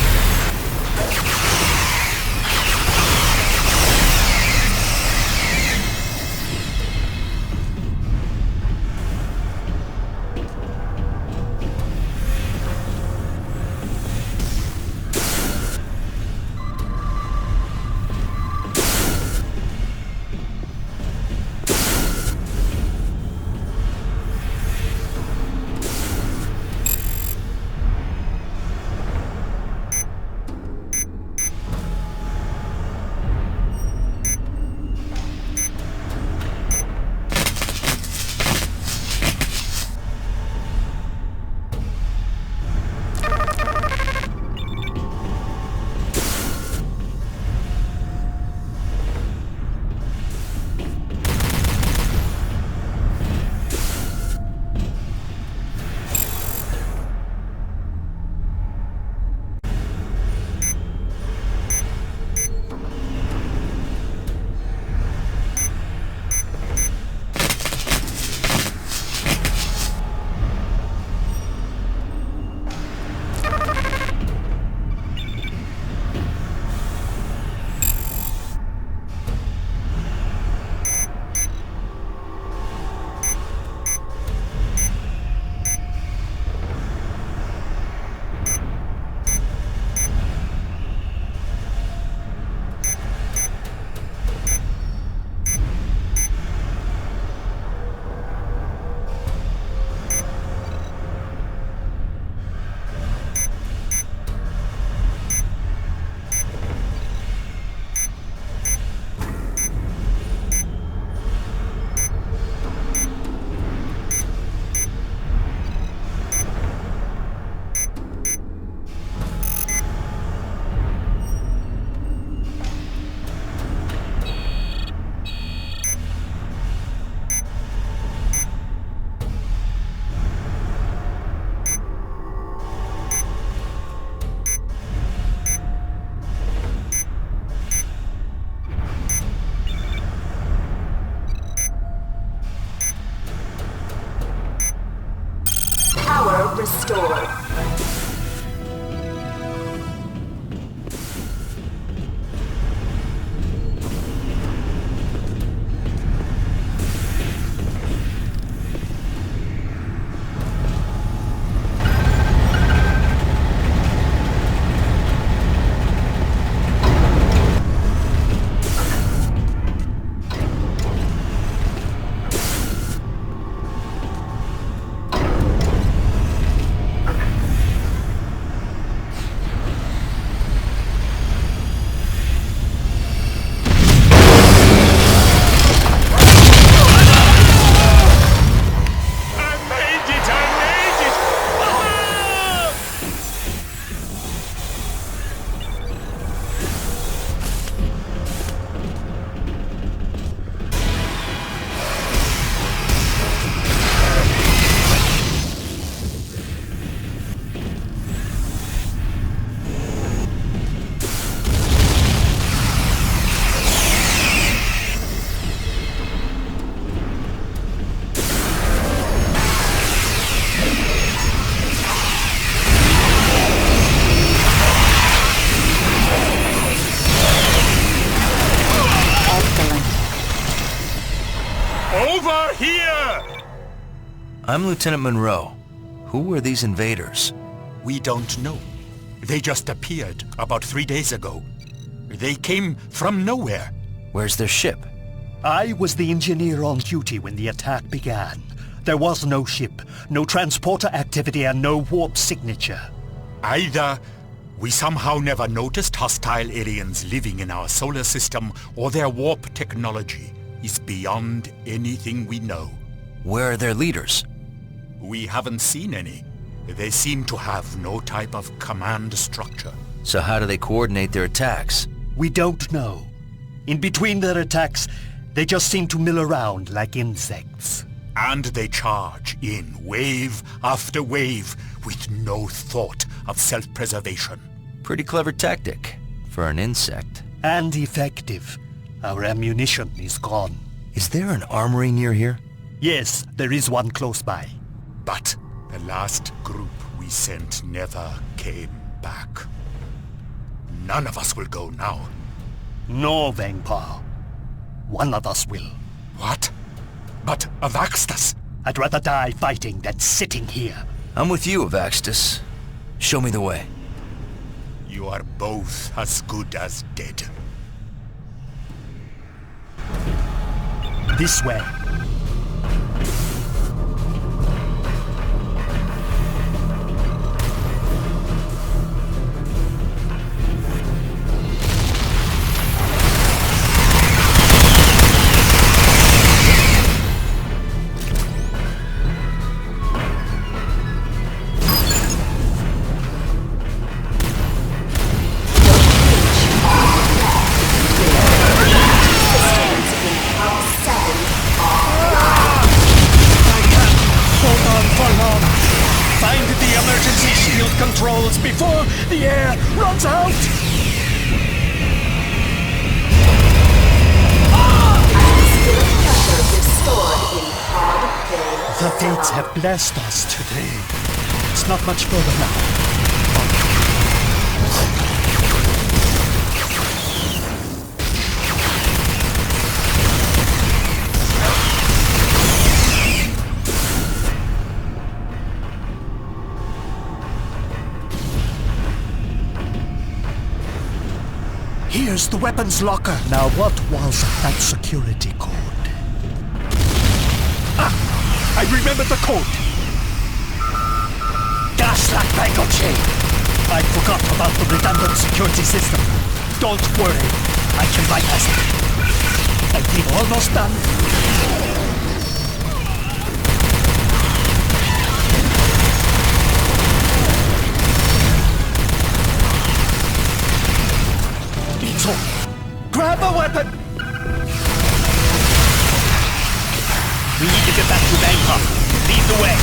restored. Over here! I'm Lieutenant Monroe. Who were these invaders? We don't know. They just appeared about 3 days ago. They came from nowhere. Where's their ship? I was the engineer on duty when the attack began. There was no ship, no transporter activity, and no warp signature. Either we somehow never noticed hostile aliens living in our solar system, or their warp technology is beyond anything we know. Where are their leaders? We haven't seen any. They seem to have no type of command structure. So how do they coordinate their attacks? We don't know. In between their attacks, they just seem to mill around like insects. And they charge in wave after wave with no thought of self-preservation. Pretty clever tactic for an insect. And effective. Our ammunition is gone. Is there an armory near here? Yes, there is one close by. But the last group we sent never came back. None of us will go now. No, Vengpa. One of us will. What? But Avaxtus? I'd rather die fighting than sitting here. I'm with you, Avaxtus. Show me the way. You are both as good as dead. This way. Controls before the air runs out! The fates have blessed us today. It's not much further now. Here's the weapons locker. Now what was that security code? Ah! I remember the code! Gaslight Bango chain! I forgot about the redundant security system. Don't worry, I can bypass it. I think almost done. Grab a weapon! We need to get back to Bangkok. Lead the way.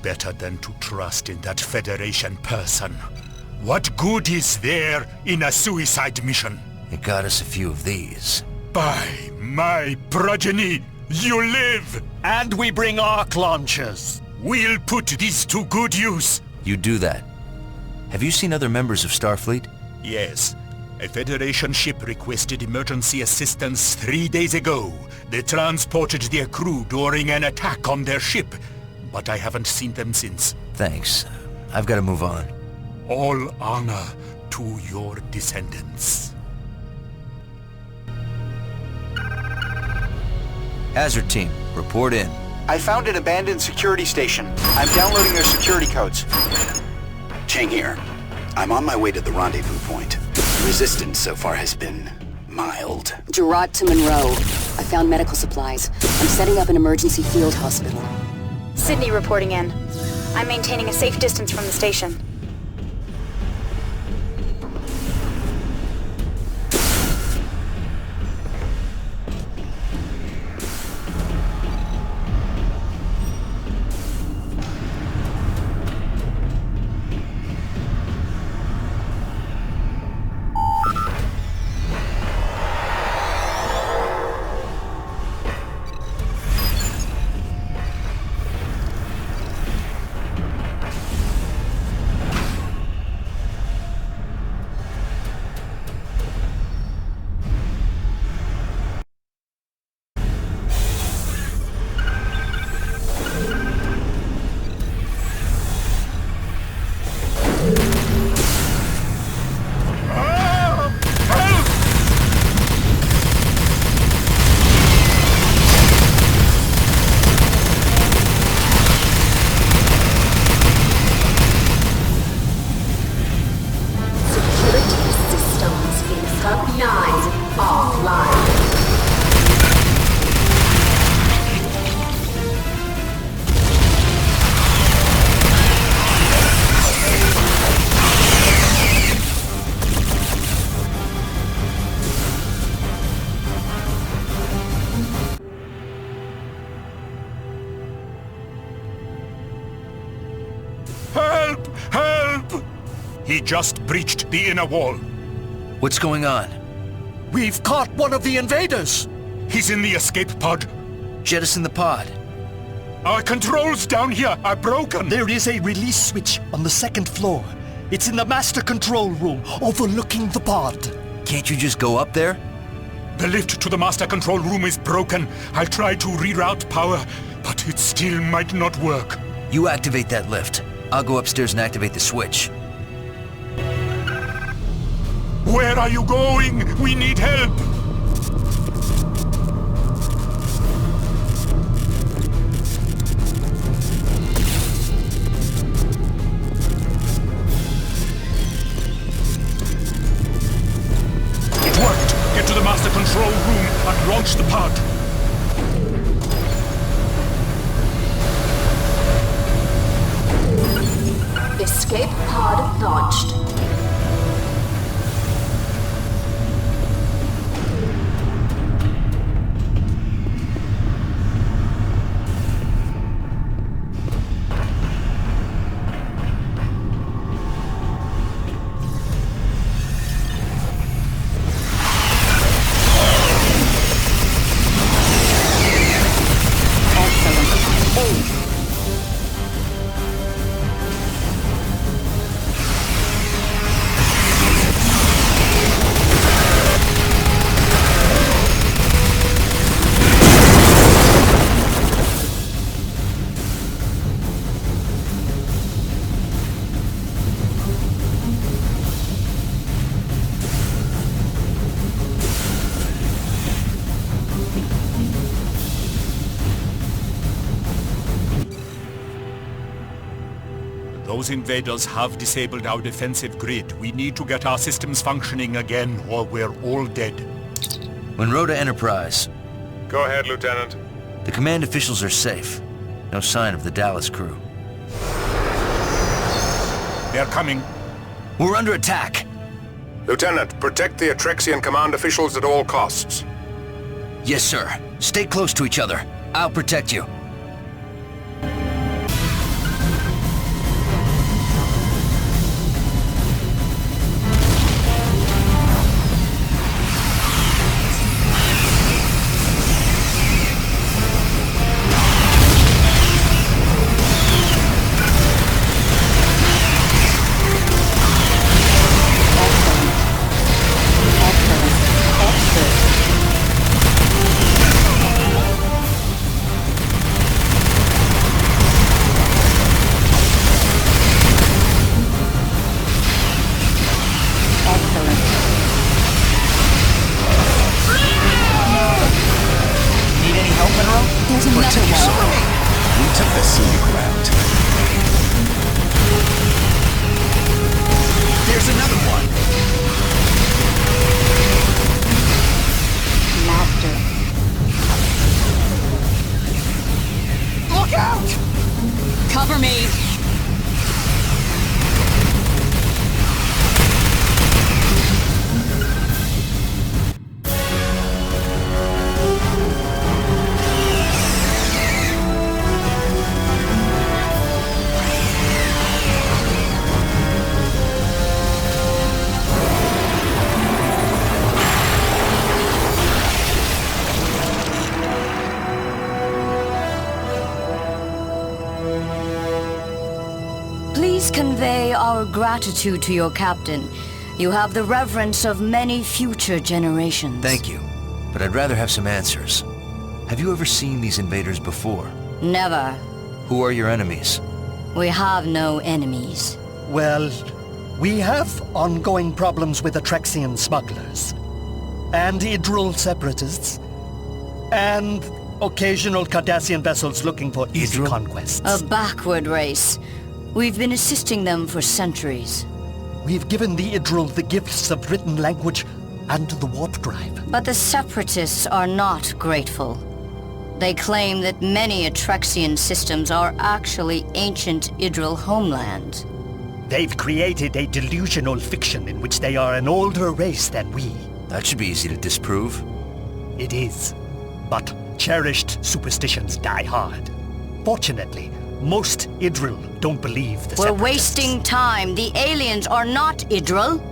better than to trust in that Federation person. What good is there in a suicide mission? It got us a few of these. By my progeny, you live! And we bring arc launchers. We'll put these to good use. You do that. Have you seen other members of Starfleet? Yes. A Federation ship requested emergency assistance 3 days ago. They transported their crew during an attack on their ship, but I haven't seen them since. Thanks. I've got to move on. All honor to your descendants. Hazard team, report in. I found an abandoned security station. I'm downloading their security codes. Chang here. I'm on my way to the rendezvous point. Resistance so far has been mild. Gerard to Monroe. I found medical supplies. I'm setting up an emergency field hospital. Sydney reporting in. I'm maintaining a safe distance from the station. Help! Help! He just breached the inner wall. What's going on? We've caught one of the invaders! He's in the escape pod. Jettison the pod. Our controls down here are broken. There is a release switch on the second floor. It's in the master control room, overlooking the pod. Can't you just go up there? The lift to the master control room is broken. I'll try to reroute power, but it still might not work. You activate that lift. I'll go upstairs and activate the switch. Where are you going? We need help! It worked! Get to the master control room and launch the pod. Escape pod launched. Those invaders have disabled our defensive grid. We need to get our systems functioning again, or we're all dead. Monroe to Enterprise. Go ahead, Lieutenant. The command officials are safe. No sign of the Dallas crew. They're coming. We're under attack. Lieutenant, protect the Atrexian command officials at all costs. Yes, sir. Stay close to each other. I'll protect you. Please convey our gratitude to your captain. You have the reverence of many future generations. Thank you, but I'd rather have some answers. Have you ever seen these invaders before? Never. Who are your enemies? We have no enemies. Well, we have ongoing problems with Atrexian smugglers, and Idril separatists, and occasional Cardassian vessels looking for easy conquests. A backward race. We've been assisting them for centuries. We've given the Idril the gifts of written language and the warp drive. But the separatists are not grateful. They claim that many Atrexian systems are actually ancient Idril homeland. They've created a delusional fiction in which they are an older race than we. That should be easy to disprove. It is. But cherished superstitions die hard. Fortunately, most Idril don't believe the We're separatists. wasting time. The aliens are not Idril.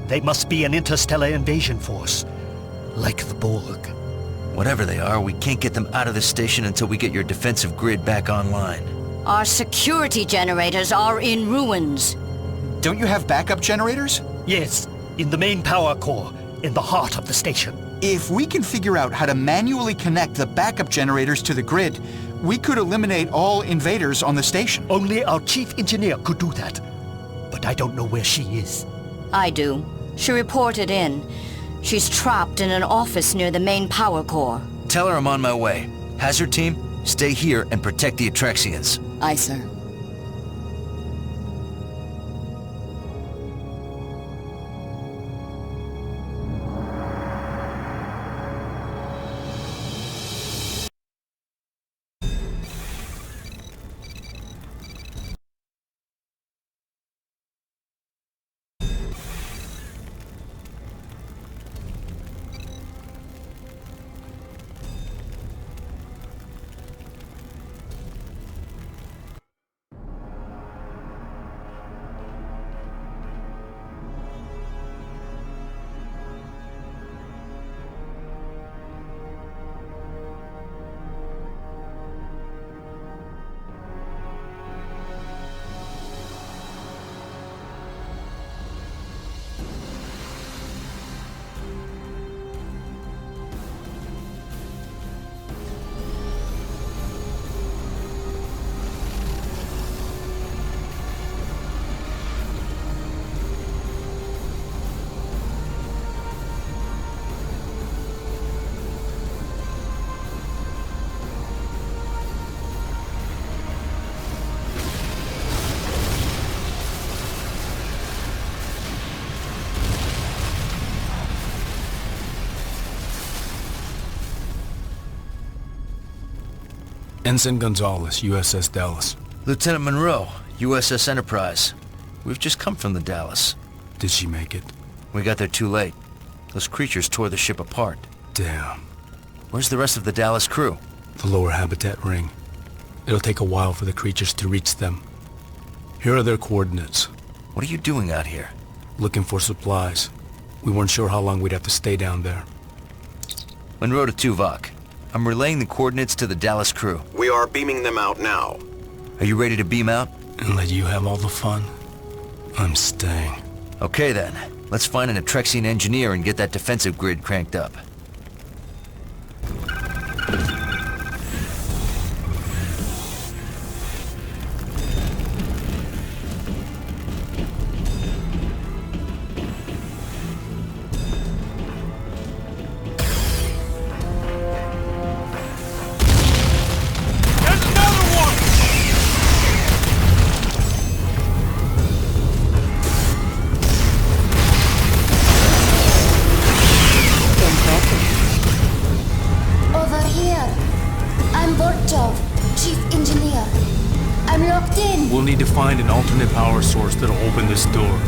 They must be an interstellar invasion force, like the Borg. Whatever they are, we can't get them out of the station until we get your defensive grid back online. Our security generators are in ruins. Don't you have backup generators? Yes, in the main power core, in the heart of the station. If we can figure out how to manually connect the backup generators to the grid, we could eliminate all invaders on the station. Only our chief engineer could do that. But I don't know where she is. I do. She reported in. She's trapped in an office near the main power core. Tell her I'm on my way. Hazard team, stay here and protect the Atrexians. Aye, sir. Ensign Gonzalez, USS Dallas. Lieutenant Monroe, USS Enterprise. We've just come from the Dallas. Did she make it? We got there too late. Those creatures tore the ship apart. Damn. Where's the rest of the Dallas crew? The lower habitat ring. It'll take a while for the creatures to reach them. Here are their coordinates. What are you doing out here? Looking for supplies. We weren't sure how long we'd have to stay down there. Monroe to Tuvok. I'm relaying the coordinates to the Dallas crew. We are beaming them out now. Are you ready to beam out? And let you have all the fun? I'm staying. Okay then. Let's find an Atrexian engineer and get that defensive grid cranked up. We'll need to find an alternate power source that'll open this door.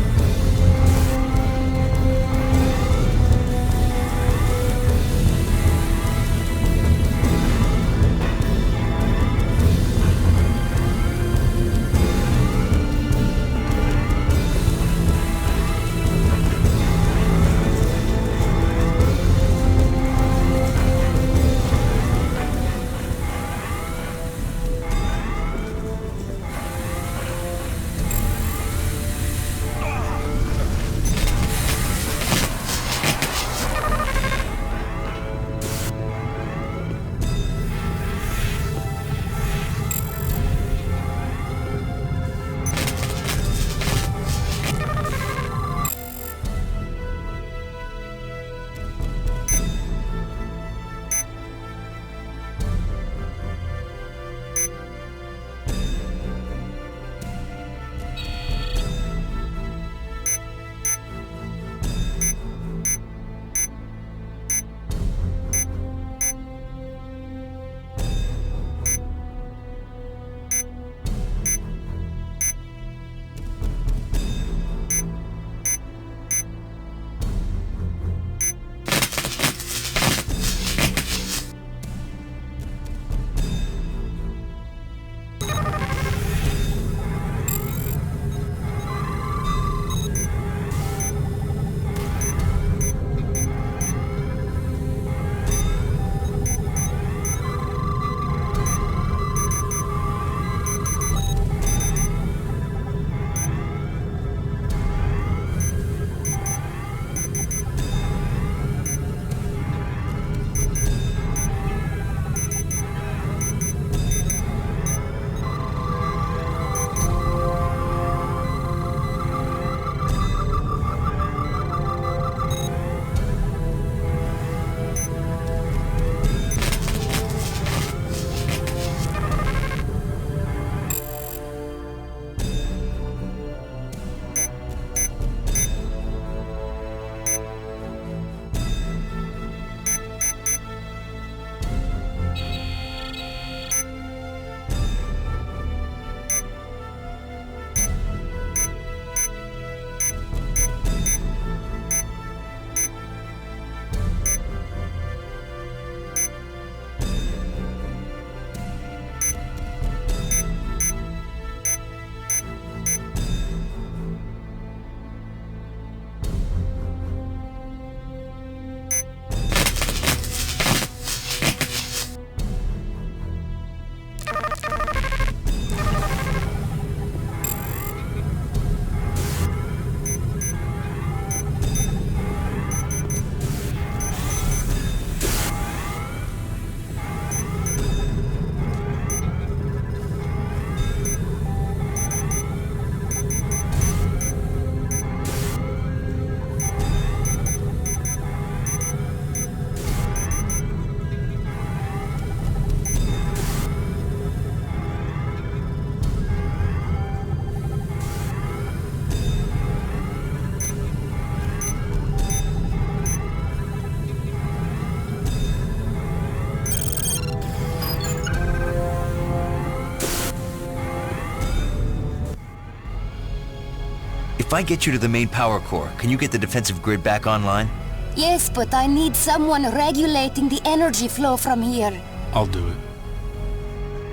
If I get you to the main power core, can you get the defensive grid back online? Yes, but I need someone regulating the energy flow from here. I'll do it.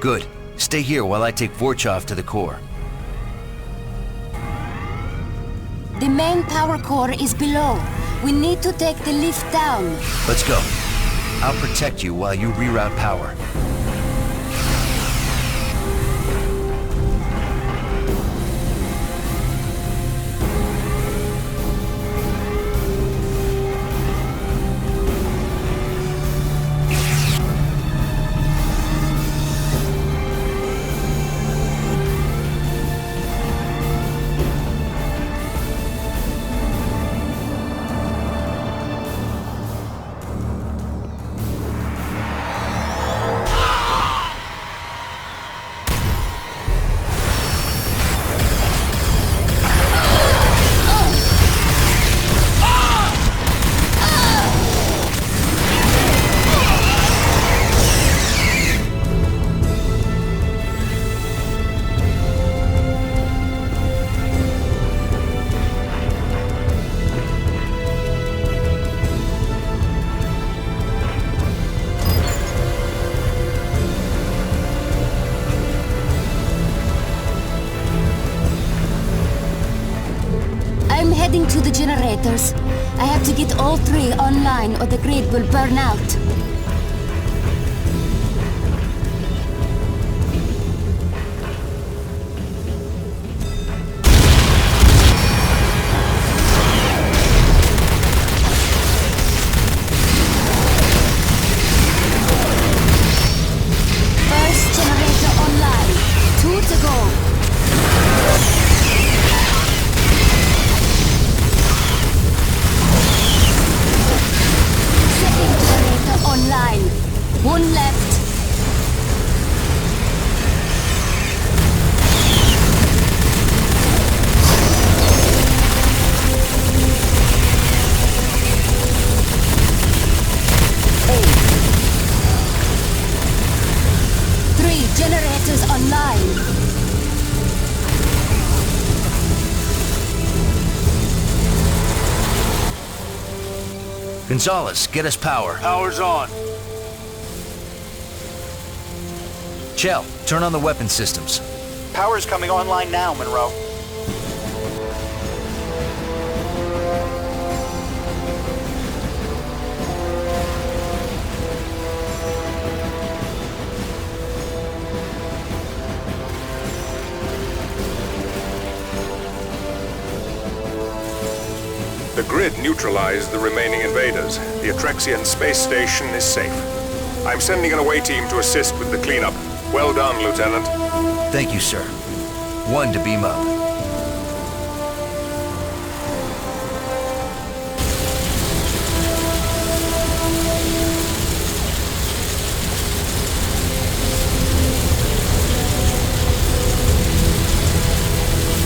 Good. Stay here while I take Vorchov to the core. The main power core is below. We need to take the lift down. Let's go. I'll protect you while you reroute power. Heading to the generators. I have to get all three online or the grid will burn out. First generator online. 2 to go. Online. 1 left. Three generators online. Gonzalez, get us power. Power's on. Chell, turn on the weapon systems. Power's coming online now, Monroe. The grid neutralized the remaining invaders. The Atrexian space station is safe. I'm sending an away team to assist with the cleanup. Well done, Lieutenant. Thank you, sir. 1 to beam up.